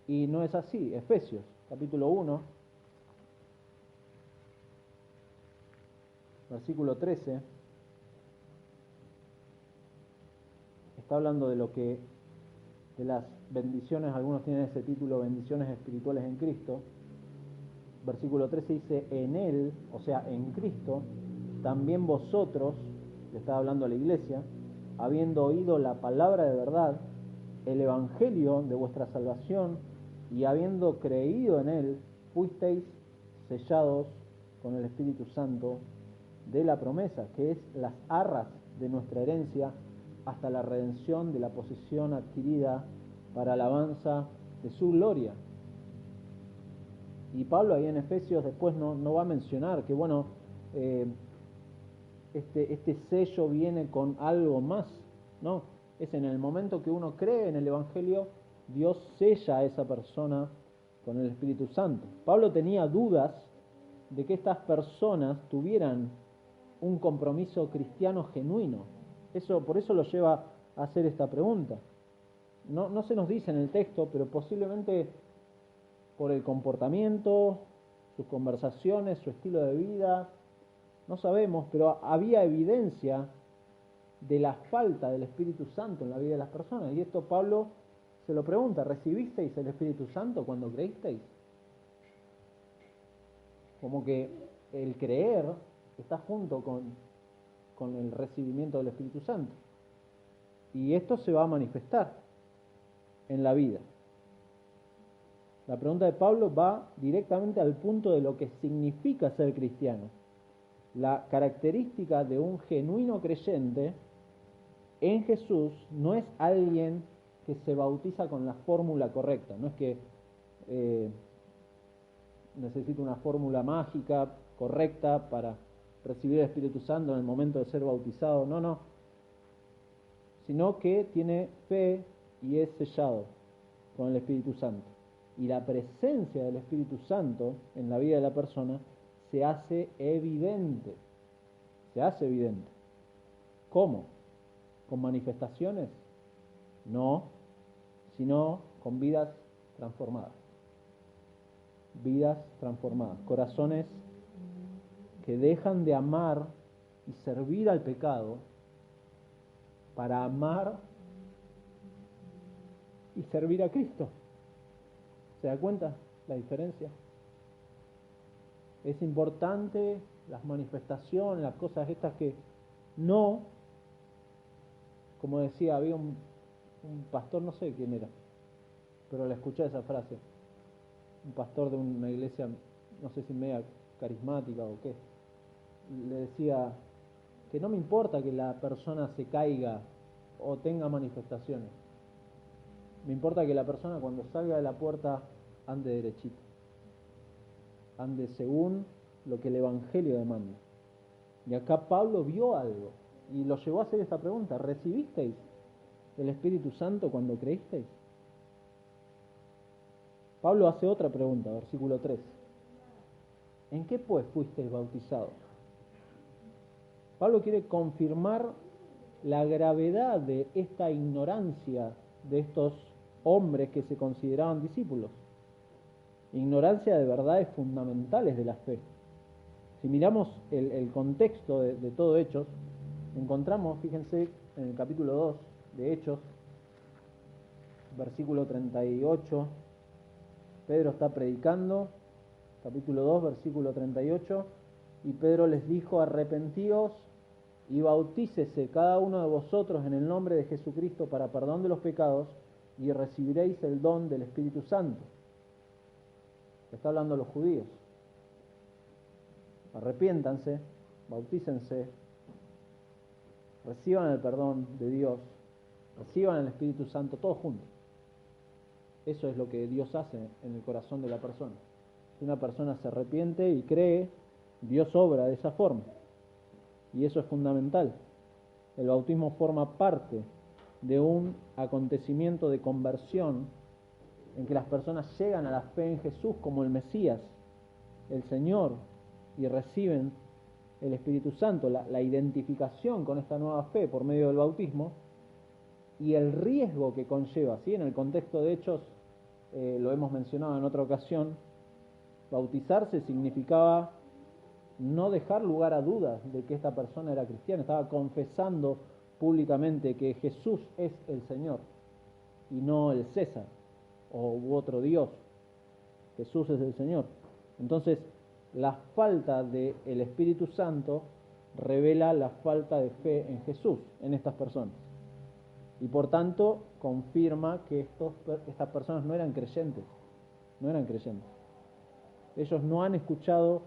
Y no es así. Efesios, capítulo 1, versículo 13, está hablando de de las bendiciones, algunos tienen ese título, bendiciones espirituales en Cristo. Versículo 13 dice, en Él, o sea, en Cristo, también vosotros, le está hablando a la iglesia, habiendo oído la palabra de verdad, el evangelio de vuestra salvación, y habiendo creído en Él, fuisteis sellados con el Espíritu Santo de la promesa, que es las arras de nuestra herencia, hasta la redención de la posesión adquirida para alabanza de su gloria. Y Pablo ahí en Efesios después no va a mencionar que bueno, este sello viene con algo más, no, es en el momento que uno cree en el Evangelio, Dios sella a esa persona con el Espíritu Santo. Pablo tenía dudas de que estas personas tuvieran un compromiso cristiano genuino. Por eso lo lleva a hacer esta pregunta. No se nos dice en el texto, pero posiblemente por el comportamiento, sus conversaciones, su estilo de vida, no sabemos, pero había evidencia de la falta del Espíritu Santo en la vida de las personas. Y esto Pablo se lo pregunta, ¿recibisteis el Espíritu Santo cuando creísteis? Como que el creer está junto con el recibimiento del Espíritu Santo. Y esto se va a manifestar en la vida. La pregunta de Pablo va directamente al punto de lo que significa ser cristiano. La característica de un genuino creyente en Jesús no es alguien que se bautiza con la fórmula correcta, no es que necesita una fórmula mágica correcta para recibir el Espíritu Santo en el momento de ser bautizado, no, sino que tiene fe y es sellado con el Espíritu Santo. Y la presencia del Espíritu Santo en la vida de la persona se hace evidente. Se hace evidente. ¿Cómo? ¿Con manifestaciones? No, sino con vidas transformadas. Vidas transformadas. Corazones que dejan de amar y servir al pecado para amar y servir a Cristo. ¿Se da cuenta la diferencia? Es importante las manifestaciones, las cosas estas que no, como decía, había un pastor, no sé quién era, pero le escuché esa frase, un pastor de una iglesia, no sé si media carismática o qué, le decía que no me importa que la persona se caiga o tenga manifestaciones, me importa que la persona cuando salga de la puerta ande derechito, ande según lo que el Evangelio demanda. Y acá Pablo vio algo y lo llevó a hacer esta pregunta: ¿recibisteis el Espíritu Santo cuando creísteis? Pablo hace otra pregunta, versículo 3. ¿En qué pues fuisteis bautizados? Pablo quiere confirmar la gravedad de esta ignorancia de estos hombres que se consideraban discípulos. Ignorancia de verdades fundamentales de la fe. Si miramos el contexto de todo Hechos, encontramos, fíjense, en el capítulo 2 de Hechos, versículo 38, Pedro está predicando, capítulo 2, versículo 38, y Pedro les dijo: arrepentíos y bautícese cada uno de vosotros en el nombre de Jesucristo para perdón de los pecados, y recibiréis el don del Espíritu Santo. Está hablando a los judíos. Arrepiéntanse, bautícense, reciban el perdón de Dios, reciban el Espíritu Santo, todos juntos. Eso es lo que Dios hace en el corazón de la persona. Si una persona se arrepiente y cree, Dios obra de esa forma. Y eso es fundamental. El bautismo forma parte de un acontecimiento de conversión en que las personas llegan a la fe en Jesús como el Mesías, el Señor, y reciben el Espíritu Santo, la identificación con esta nueva fe por medio del bautismo y el riesgo que conlleva, ¿sí? En el contexto de Hechos, lo hemos mencionado en otra ocasión, bautizarse significaba no dejar lugar a dudas de que esta persona era cristiana, estaba confesando públicamente que Jesús es el Señor y no el César u otro Dios. Jesús es el Señor. Entonces, la falta del Espíritu Santo revela la falta de fe en Jesús en estas personas. Y por tanto, confirma que estas personas no eran creyentes. No eran creyentes. Ellos no han escuchado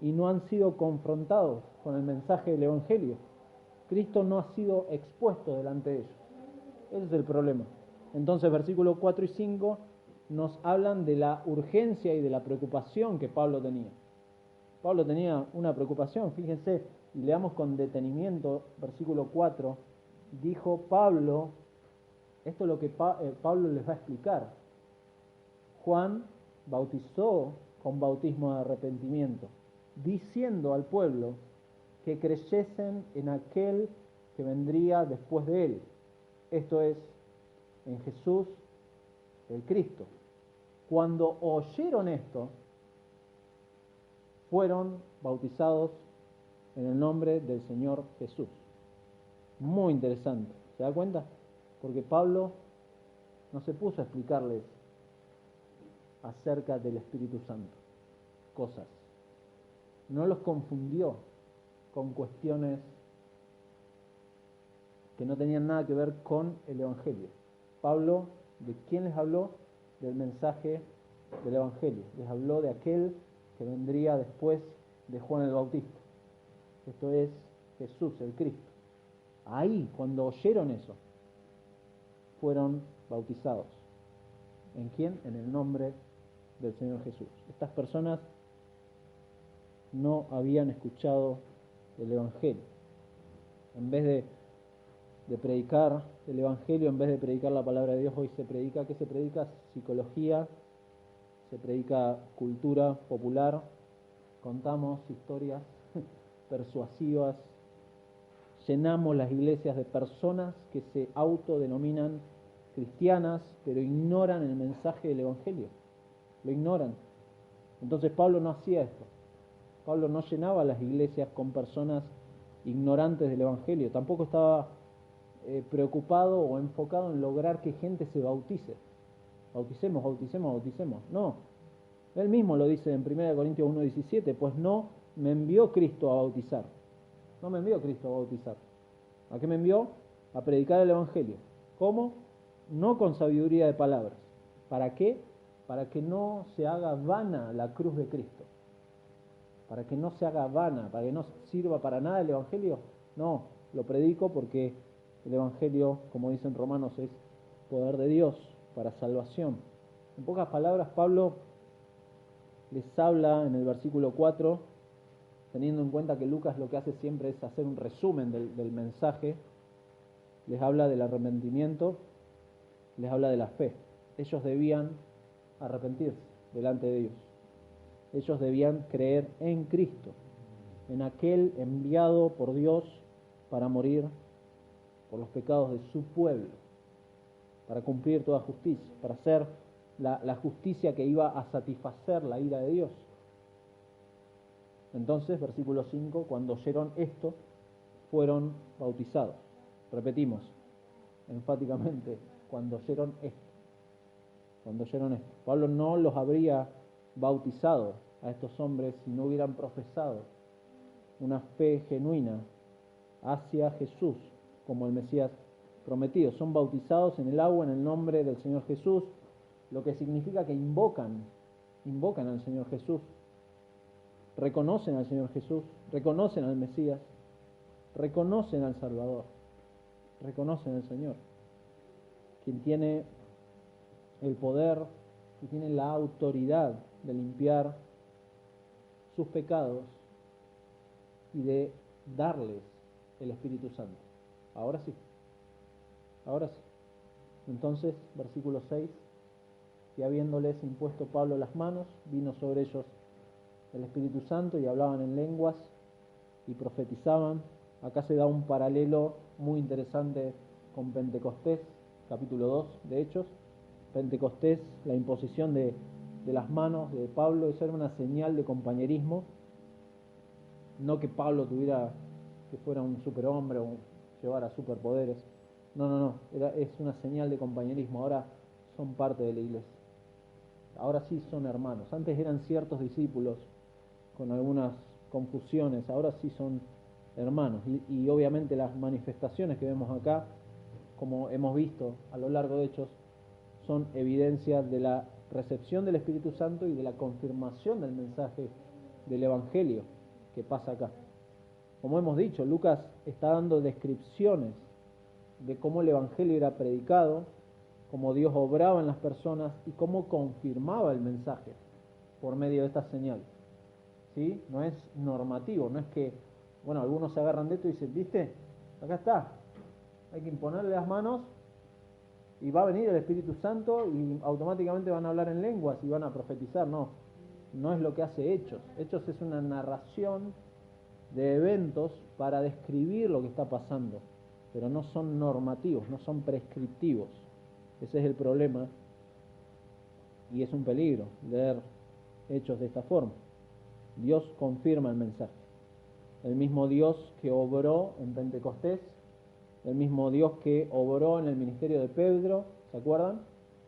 y no han sido confrontados con el mensaje del Evangelio. Cristo no ha sido expuesto delante de ellos. Ese es el problema. Entonces, versículos 4 y 5 nos hablan de la urgencia y de la preocupación que Pablo tenía. Pablo tenía una preocupación, fíjense, y leamos con detenimiento, versículo 4, dijo Pablo, esto es lo que Pablo les va a explicar. Juan bautizó con bautismo de arrepentimiento, diciendo al pueblo que creyesen en aquel que vendría después de él, esto es, en Jesús el Cristo. Cuando oyeron esto, fueron bautizados en el nombre del Señor Jesús. Muy interesante, ¿se da cuenta? Porque Pablo no se puso a explicarles acerca del Espíritu Santo cosas. No los confundió con cuestiones que no tenían nada que ver con el Evangelio. Pablo, ¿de quién les habló? Del mensaje del Evangelio. Les habló de aquel que vendría después de Juan el Bautista. Esto es Jesús, el Cristo. Ahí, cuando oyeron eso, fueron bautizados. ¿En quién? En el nombre del Señor Jesús. Estas personas no habían escuchado el Evangelio. En vez de predicar el Evangelio, en vez de predicar la palabra de Dios, hoy se predica, ¿qué se predica? Psicología, se predica cultura popular, contamos historias persuasivas, llenamos las iglesias de personas que se autodenominan cristianas, pero ignoran el mensaje del Evangelio, lo ignoran. Entonces Pablo no hacía esto. Pablo no llenaba las iglesias con personas ignorantes del Evangelio, tampoco estaba preocupado o enfocado en lograr que gente se bautice. Bauticemos, bauticemos, bauticemos. No, él mismo lo dice en 1 Corintios 1:17, pues no me envió Cristo a bautizar. No me envió Cristo a bautizar. ¿A qué me envió? A predicar el Evangelio. ¿Cómo? No con sabiduría de palabras. ¿Para qué? Para que no se haga vana la cruz de Cristo. Para que no se haga vana, para que no sirva para nada el Evangelio. No, lo predico porque el Evangelio, como dicen Romanos, es poder de Dios para salvación. En pocas palabras, Pablo les habla en el versículo 4, teniendo en cuenta que Lucas lo que hace siempre es hacer un resumen del mensaje, les habla del arrepentimiento, les habla de la fe. Ellos debían arrepentirse delante de Dios. Ellos debían creer en Cristo, en aquel enviado por Dios para morir por los pecados de su pueblo, para cumplir toda justicia, para hacer la justicia que iba a satisfacer la ira de Dios. Entonces, versículo 5, cuando oyeron esto, fueron bautizados. Repetimos enfáticamente, cuando oyeron esto. Cuando oyeron esto. Pablo no los habría bautizado a estos hombres si no hubieran profesado una fe genuina hacia Jesús como el Mesías prometido. Son bautizados en el agua en el nombre del Señor Jesús, lo que significa que invocan al Señor Jesús, reconocen al Señor Jesús, reconocen al Mesías, reconocen al Salvador, reconocen al Señor, quien tiene el poder y tiene la autoridad de limpiar sus pecados y de darles el Espíritu Santo. Ahora sí, ahora sí. Entonces, versículo 6, y habiéndoles impuesto Pablo las manos, vino sobre ellos el Espíritu Santo y hablaban en lenguas y profetizaban. Acá se da un paralelo muy interesante con Pentecostés, capítulo 2 de Hechos. Pentecostés, la imposición de las manos de Pablo, eso era una señal de compañerismo, no que Pablo que fuera un superhombre o llevara superpoderes, no, es una señal de compañerismo. Ahora son parte de la iglesia, ahora sí son hermanos. Antes eran ciertos discípulos con algunas confusiones, ahora sí son hermanos, y obviamente las manifestaciones que vemos acá, como hemos visto a lo largo de Hechos, son evidencias de la recepción del Espíritu Santo y de la confirmación del mensaje del Evangelio que pasa acá. Como hemos dicho, Lucas está dando descripciones de cómo el Evangelio era predicado, cómo Dios obraba en las personas y cómo confirmaba el mensaje por medio de esta señal. ¿Sí? No es normativo, no es que, bueno, algunos se agarran de esto y dicen, ¿viste? Acá está, hay que imponerle las manos y va a venir el Espíritu Santo y automáticamente van a hablar en lenguas y van a profetizar. No, no es lo que hace Hechos. Hechos es una narración de eventos para describir lo que está pasando, pero no son normativos, no son prescriptivos. Ese es el problema y es un peligro leer Hechos de esta forma. Dios confirma el mensaje. El mismo Dios que obró en Pentecostés, el mismo Dios que obró en el ministerio de Pedro, ¿se acuerdan?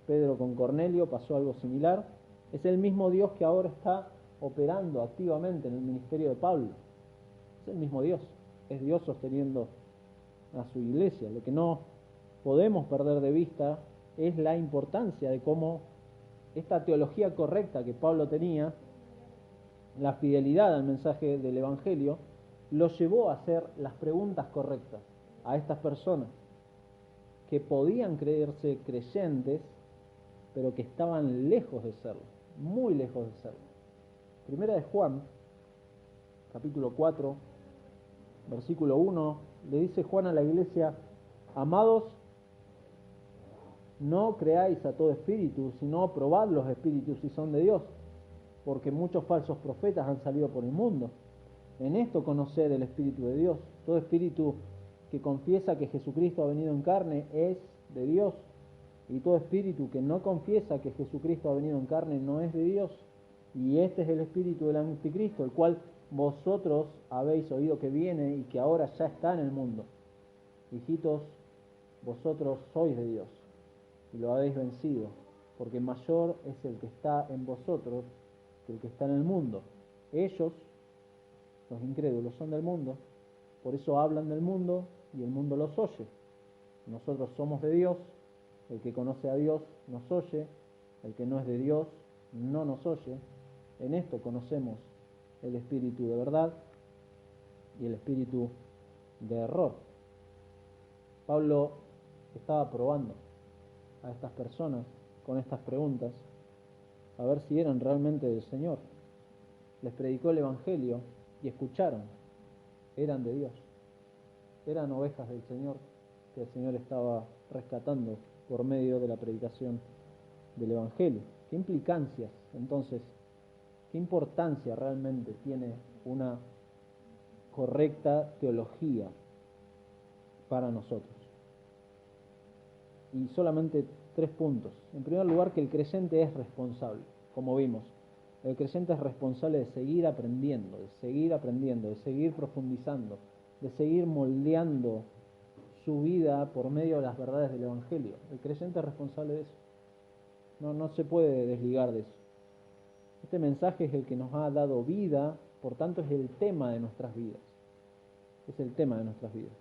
Pedro con Cornelio pasó algo similar. Es el mismo Dios que ahora está operando activamente en el ministerio de Pablo. Es el mismo Dios. Es Dios sosteniendo a su iglesia. Lo que no podemos perder de vista es la importancia de cómo esta teología correcta que Pablo tenía, la fidelidad al mensaje del Evangelio, lo llevó a hacer las preguntas correctas a estas personas que podían creerse creyentes, pero que estaban lejos de serlo, muy lejos de serlo. Primera de Juan, capítulo 4, versículo 1, le dice Juan a la iglesia: amados, no creáis a todo espíritu, sino probad los espíritus si son de Dios, porque muchos falsos profetas han salido por el mundo. En esto conoced el Espíritu de Dios. Todo espíritu que confiesa que Jesucristo ha venido en carne es de Dios, y todo espíritu que no confiesa que Jesucristo ha venido en carne no es de Dios. Y este es el espíritu del anticristo, el cual vosotros habéis oído que viene y que ahora ya está en el mundo. Hijitos, vosotros sois de Dios y lo habéis vencido, porque mayor es el que está en vosotros que el que está en el mundo. Ellos, los incrédulos, son del mundo, por eso hablan del mundo y el mundo los oye. Nosotros somos de Dios, el que conoce a Dios nos oye, el que no es de Dios no nos oye. En esto conocemos el espíritu de verdad y el espíritu de error. Pablo estaba probando a estas personas con estas preguntas a ver si eran realmente del Señor. Les predicó el Evangelio y escucharon, eran de Dios, eran ovejas del Señor que el Señor estaba rescatando por medio de la predicación del Evangelio. ¿Qué implicancias, entonces, qué importancia realmente tiene una correcta teología para nosotros? Y solamente 3 puntos. En primer lugar, que el creyente es responsable, como vimos. El creyente es responsable de seguir aprendiendo, de seguir profundizando, de seguir moldeando su vida por medio de las verdades del Evangelio. El creyente es responsable de eso. No se puede desligar de eso. Este mensaje es el que nos ha dado vida, por tanto es el tema de nuestras vidas. Es el tema de nuestras vidas.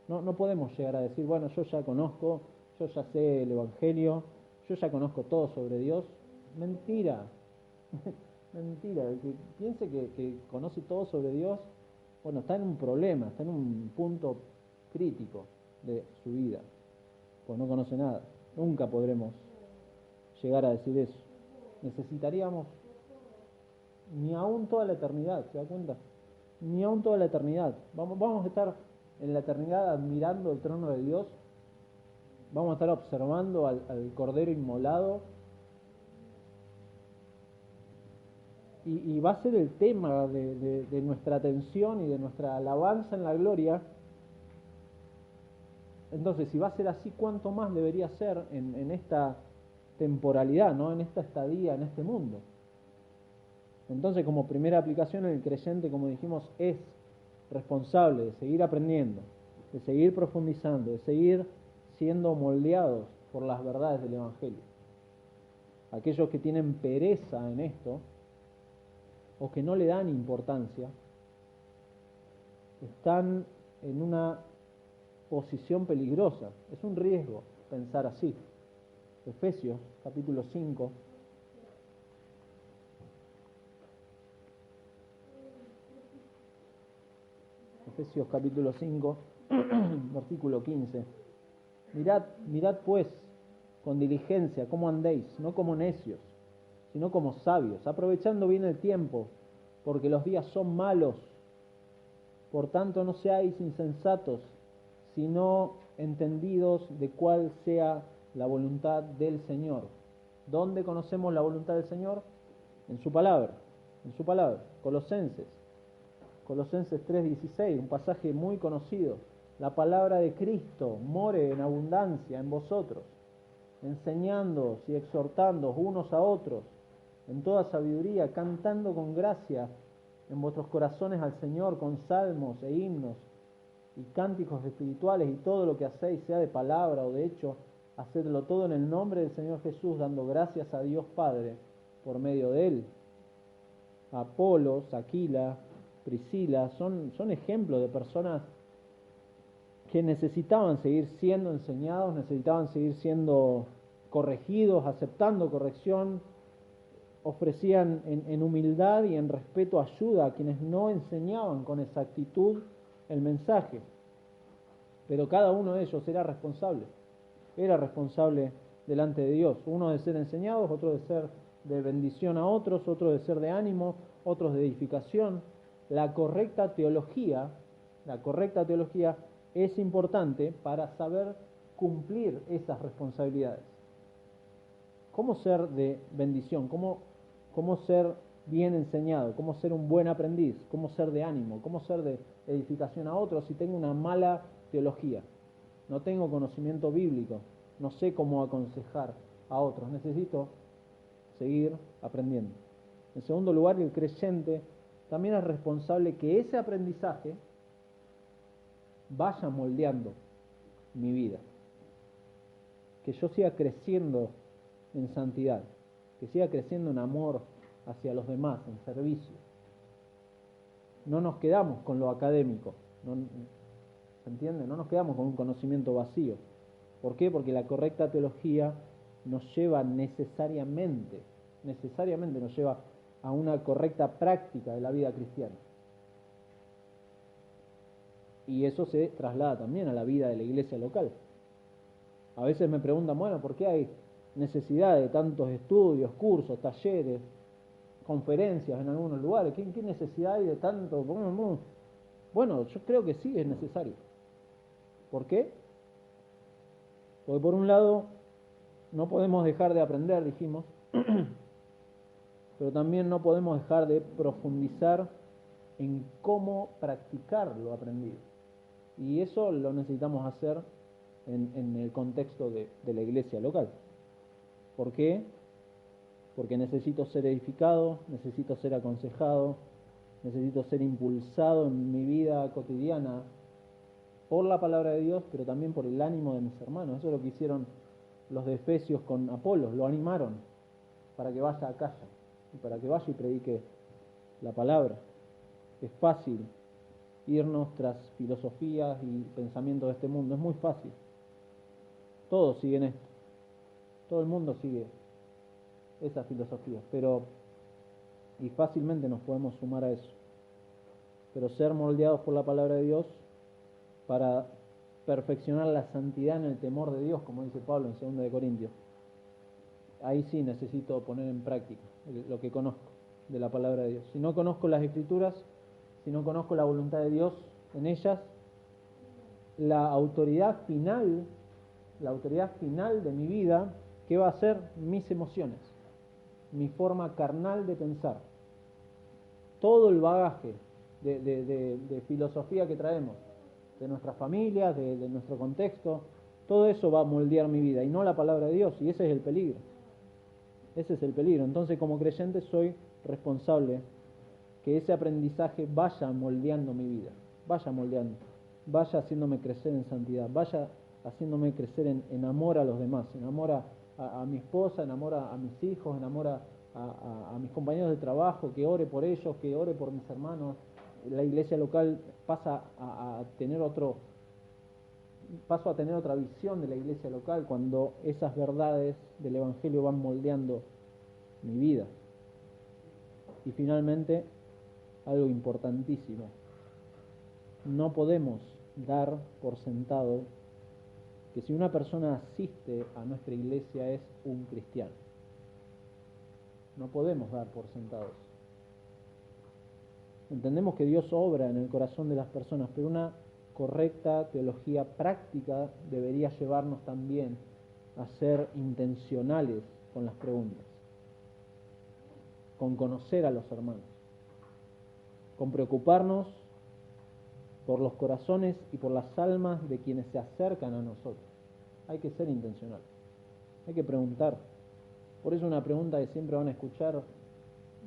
No podemos llegar a decir, bueno, yo ya conozco, yo ya sé el Evangelio, yo ya conozco todo sobre Dios. Mentira. Mentira. El que piense que conoce todo sobre Dios, bueno, está en un problema, está en un punto crítico de su vida, pues no conoce nada. Nunca podremos llegar a decir eso. Necesitaríamos ni aún toda la eternidad, ¿se da cuenta? Ni aún toda la eternidad. Vamos a estar en la eternidad admirando el trono de Dios, vamos a estar observando al Cordero inmolado, y va a ser el tema de nuestra atención y de nuestra alabanza en la gloria. Entonces, si va a ser así, ¿cuánto más debería ser en esta temporalidad, ¿no? En esta estadía, en este mundo? Entonces, como primera aplicación, el creyente, como dijimos, es responsable de seguir aprendiendo, de seguir profundizando, de seguir siendo moldeados por las verdades del Evangelio. Aquellos que tienen pereza en esto, o que no le dan importancia, están en una posición peligrosa. Es un riesgo pensar así. Efesios capítulo 5. Efesios capítulo 5, versículo 15. Mirad pues con diligencia cómo andéis, no como necios, sino como sabios, aprovechando bien el tiempo, porque los días son malos. Por tanto, no seáis insensatos, sino entendidos de cuál sea la voluntad del Señor. ¿Dónde conocemos la voluntad del Señor? En su palabra, Colosenses 3:16, un pasaje muy conocido. La palabra de Cristo more en abundancia en vosotros, enseñándoos y exhortándoos unos a otros en toda sabiduría, cantando con gracia en vuestros corazones al Señor con salmos e himnos y cánticos espirituales, y todo lo que hacéis, sea de palabra o de hecho, hacedlo todo en el nombre del Señor Jesús, dando gracias a Dios Padre por medio de Él. Apolos, Aquila, Priscila son ejemplos de personas que necesitaban seguir siendo enseñados, necesitaban seguir siendo corregidos, aceptando corrección, ofrecían en humildad y en respeto ayuda a quienes no enseñaban con exactitud el mensaje. Pero cada uno de ellos era responsable delante de Dios. Uno de ser enseñados, otro de ser de bendición a otros, otro de ser de ánimo, otros de edificación. La correcta teología es importante para saber cumplir esas responsabilidades. ¿Cómo ser de bendición? ¿Cómo ser bien enseñado? ¿Cómo ser un buen aprendiz? ¿Cómo ser de ánimo? ¿Cómo ser de edificación a otros si tengo una mala teología? No tengo conocimiento bíblico, no sé cómo aconsejar a otros, necesito seguir aprendiendo. En segundo lugar, el creyente también es responsable que ese aprendizaje vaya moldeando mi vida, que yo siga creciendo en santidad, que siga creciendo en amor hacia los demás, en servicio. No nos quedamos con lo académico, ¿se entiende? No nos quedamos con un conocimiento vacío. ¿Por qué? Porque la correcta teología nos lleva necesariamente nos lleva a una correcta práctica de la vida cristiana. Y eso se traslada también a la vida de la iglesia local. A veces me preguntan, bueno, ¿por qué hay necesidad de tantos estudios, cursos, talleres, conferencias en algunos lugares? ¿Qué necesidad hay de tanto? Bueno, yo creo que sí es necesario. ¿Por qué? Porque por un lado no podemos dejar de aprender, dijimos, pero también no podemos dejar de profundizar en cómo practicar lo aprendido. Y eso lo necesitamos hacer en el contexto de la iglesia local. ¿Por qué? Porque necesito ser edificado, necesito ser aconsejado, necesito ser impulsado en mi vida cotidiana por la palabra de Dios, pero también por el ánimo de mis hermanos. Eso es lo que hicieron los de Efesios con Apolos, lo animaron para que vaya a Acaya y para que vaya y predique la palabra. Es fácil irnos tras filosofías y pensamientos de este mundo, es muy fácil. Todos siguen esto, todo el mundo sigue esas filosofías, y fácilmente nos podemos sumar a eso. Pero ser moldeados por la palabra de Dios para perfeccionar la santidad en el temor de Dios, como dice Pablo en 2 Corintios. Ahí sí necesito poner en práctica lo que conozco de la palabra de Dios. Si no conozco las Escrituras, si no conozco la voluntad de Dios en ellas, la autoridad final de mi vida, ¿qué va a ser? Mis emociones, mi forma carnal de pensar. Todo el bagaje de filosofía que traemos, de nuestras familias, de nuestro contexto, todo eso va a moldear mi vida y no la palabra de Dios, y ese es el peligro. Ese es el peligro. Entonces, como creyente soy responsable que ese aprendizaje vaya moldeando mi vida, vaya moldeando, vaya haciéndome crecer en santidad, vaya haciéndome crecer en amor a los demás, en amor a mi esposa, en amor a mis hijos, en amor a mis compañeros de trabajo, que ore por ellos, que ore por mis hermanos. La iglesia local paso a tener otra visión de la iglesia local cuando esas verdades del Evangelio van moldeando mi vida. Y finalmente, algo importantísimo, no podemos dar por sentado que si una persona asiste a nuestra iglesia es un cristiano. No podemos dar por sentados. Entendemos que Dios obra en el corazón de las personas, pero una correcta teología práctica debería llevarnos también a ser intencionales con las preguntas, con conocer a los hermanos, con preocuparnos por los corazones y por las almas de quienes se acercan a nosotros. Hay que ser intencional, hay que preguntar. Por eso una pregunta que siempre van a escuchar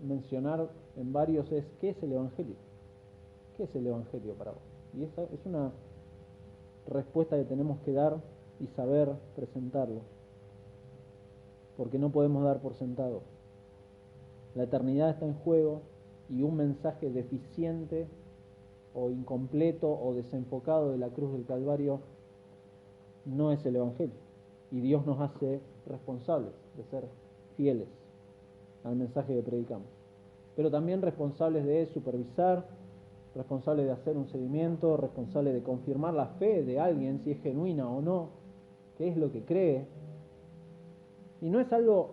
mencionar en varios es: ¿qué es el Evangelio? ¿Qué es el Evangelio para vos? Y esa es una respuesta que tenemos que dar y saber presentarlo, porque no podemos dar por sentado. La eternidad está en juego y un mensaje deficiente o incompleto o desenfocado de la cruz del Calvario no es el Evangelio. Y Dios nos hace responsables de ser fieles al mensaje que predicamos, pero también responsables de supervisar, responsables de hacer un seguimiento, responsables de confirmar la fe de alguien, si es genuina o no, qué es lo que cree. Y no es algo,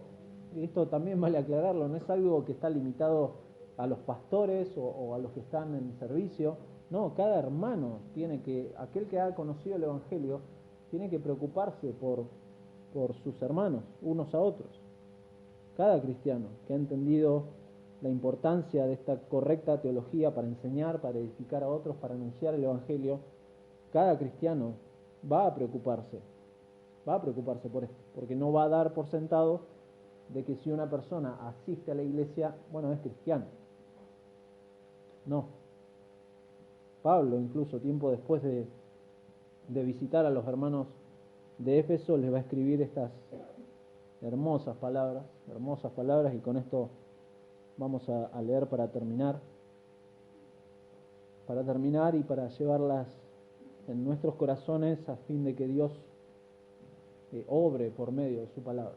esto también vale aclararlo, no es algo que está limitado a los pastores o a los que están en servicio. No, cada hermano aquel que ha conocido el Evangelio, tiene que preocuparse por sus hermanos, unos a otros. Cada cristiano que ha entendido la importancia de esta correcta teología para enseñar, para edificar a otros, para anunciar el Evangelio, cada cristiano va a preocuparse por esto, porque no va a dar por sentado de que si una persona asiste a la iglesia, bueno, es cristiano. No. Pablo, incluso tiempo después de visitar a los hermanos de Éfeso, les va a escribir estas hermosas palabras, y con esto vamos a leer para terminar y para llevarlas en nuestros corazones a fin de que Dios obre por medio de su palabra.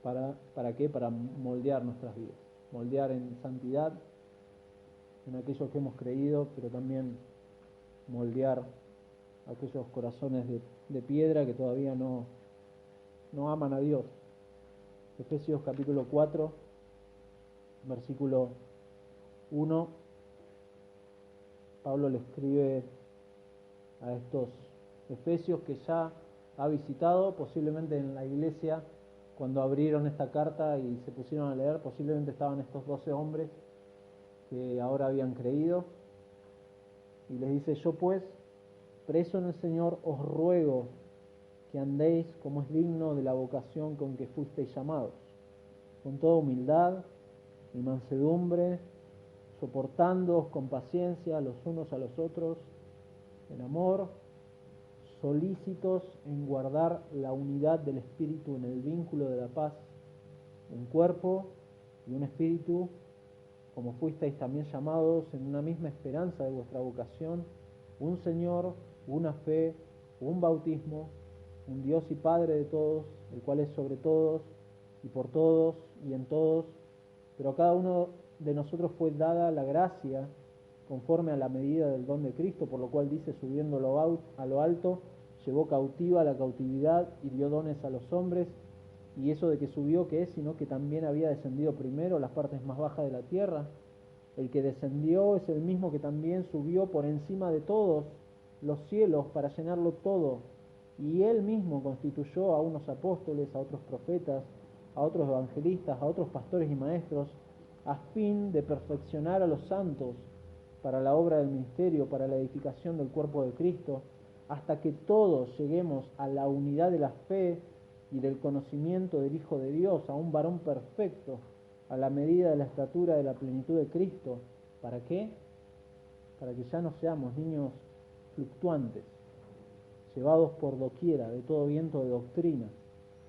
¿Para qué? Para moldear nuestras vidas, moldear en santidad en aquellos que hemos creído, pero también moldear aquellos corazones de piedra que todavía no aman a Dios. Efesios capítulo 4, versículo 1, Pablo le escribe a estos efesios que ya ha visitado, posiblemente en la iglesia, cuando abrieron esta carta y se pusieron a leer, posiblemente estaban estos 12 hombres que ahora habían creído, y les dice: yo pues, preso en el Señor, os ruego que andéis como es digno de la vocación con que fuisteis llamados, con toda humildad y mansedumbre, soportándoos con paciencia los unos a los otros, en amor, solícitos en guardar la unidad del Espíritu en el vínculo de la paz, un cuerpo y un espíritu, como fuisteis también llamados en una misma esperanza de vuestra vocación, un Señor, una fe, un bautismo, un Dios y Padre de todos, el cual es sobre todos y por todos y en todos, pero a cada uno de nosotros fue dada la gracia conforme a la medida del don de Cristo, por lo cual dice: subiendo a lo alto, llevó cautiva la cautividad y dio dones a los hombres. Y eso de que subió, ¿qué es? Sino que también había descendido primero a las partes más bajas de la tierra. El que descendió es el mismo que también subió por encima de todos los cielos para llenarlo todo, y Él mismo constituyó a unos apóstoles, a otros profetas, a otros evangelistas, a otros pastores y maestros, a fin de perfeccionar a los santos para la obra del ministerio, para la edificación del cuerpo de Cristo, hasta que todos lleguemos a la unidad de la fe y del conocimiento del Hijo de Dios, a un varón perfecto, a la medida de la estatura de la plenitud de Cristo. ¿Para qué? Para que ya no seamos niños fluctuantes, llevados por doquiera de todo viento de doctrina,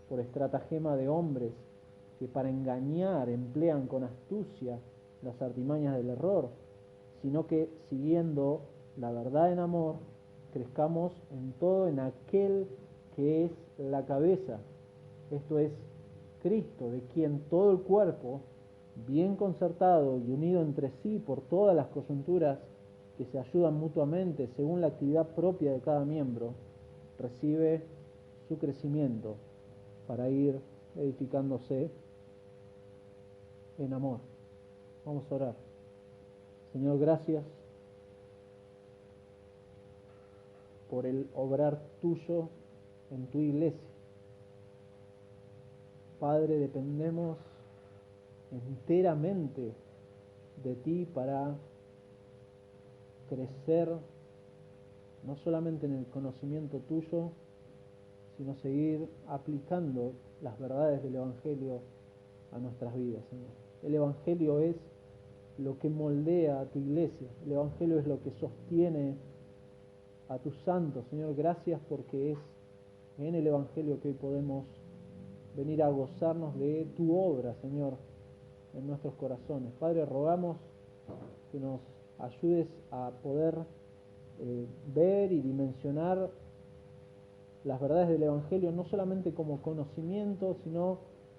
por estratagema de hombres que para engañar emplean con astucia las artimañas del error, sino que siguiendo la verdad en amor, crezcamos en todo en aquel que es la cabeza, esto es Cristo, de quien todo el cuerpo, bien concertado y unido entre sí por todas las coyunturas que se ayudan mutuamente según la actividad propia de cada miembro, recibe su crecimiento para ir edificándose en amor. Vamos a orar. Señor, gracias por el obrar tuyo en tu iglesia. Padre, dependemos enteramente de ti para crecer no solamente en el conocimiento tuyo, sino seguir aplicando las verdades del Evangelio a nuestras vidas, Señor. El Evangelio es lo que moldea a tu iglesia, el Evangelio es lo que sostiene a tus santos, Señor. Gracias porque es en el Evangelio que hoy podemos venir a gozarnos de tu obra, Señor, en nuestros corazones. Padre, rogamos que nos ayudes a poder ver y dimensionar las verdades del Evangelio, no solamente como conocimiento, sino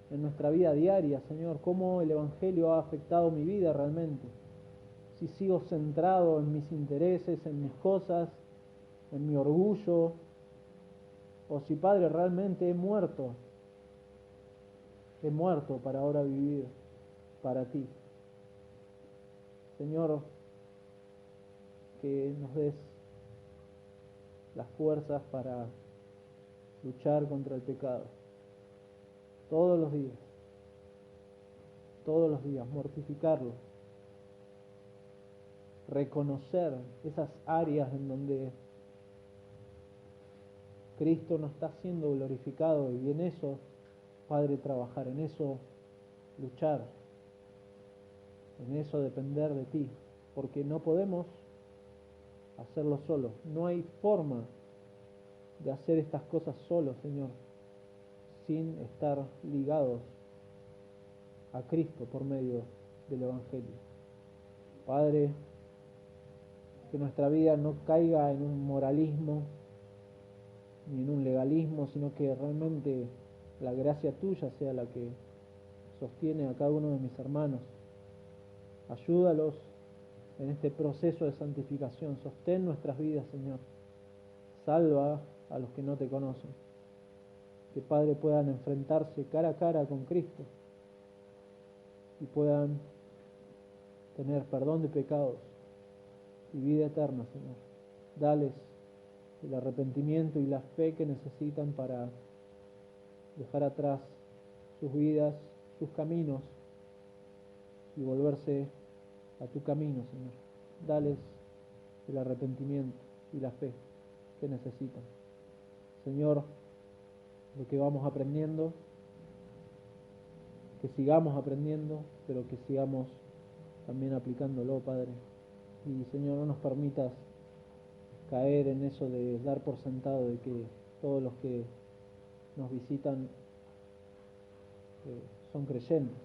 en nuestra vida diaria, Señor, cómo el Evangelio ha afectado mi vida realmente. Si sigo centrado en mis intereses, en mis cosas, en mi orgullo, o si, Padre, realmente he muerto para ahora vivir para ti. Señor, que nos des las fuerzas para luchar contra el pecado todos los días, mortificarlo, reconocer esas áreas en donde Cristo no está siendo glorificado y en eso, Padre, trabajar, en eso luchar, en eso depender de ti, porque no podemos hacerlo solos, no hay forma de hacer estas cosas solos, Señor, sin estar ligados a Cristo por medio del Evangelio. Padre, que nuestra vida no caiga en un moralismo ni en un legalismo, sino que realmente la gracia tuya sea la que sostiene a cada uno de mis hermanos. Ayúdalos en este proceso de santificación. Sostén nuestras vidas, Señor. Salva a los que no te conocen. Que, Padre, puedan enfrentarse cara a cara con Cristo y puedan tener perdón de pecados y vida eterna, Señor. Dales el arrepentimiento y la fe que necesitan para dejar atrás sus vidas, sus caminos y volverse a tu camino, Señor. Dales el arrepentimiento y la fe que necesitan. Señor, lo que vamos aprendiendo, que sigamos aprendiendo, pero que sigamos también aplicándolo, Padre. Y Señor, no nos permitas caer en eso de dar por sentado de que todos los que nos visitan son creyentes.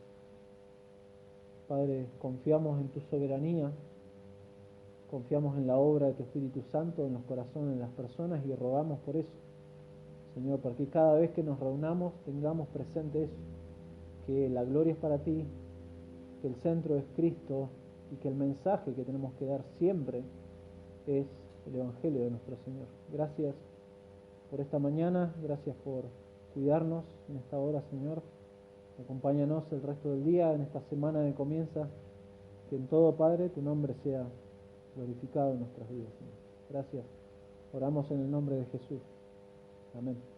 Padre, confiamos en tu soberanía, confiamos en la obra de tu Espíritu Santo en los corazones de las personas y rogamos por eso, Señor, porque cada vez que nos reunamos tengamos presente eso, que la gloria es para ti, que el centro es Cristo y que el mensaje que tenemos que dar siempre es el Evangelio de nuestro Señor. Gracias por esta mañana, gracias por cuidarnos en esta hora, Señor. Acompáñanos el resto del día, en esta semana que comienza, que en todo, Padre, tu nombre sea glorificado en nuestras vidas, Señor. Gracias Oramos en el nombre de Jesús. Amén.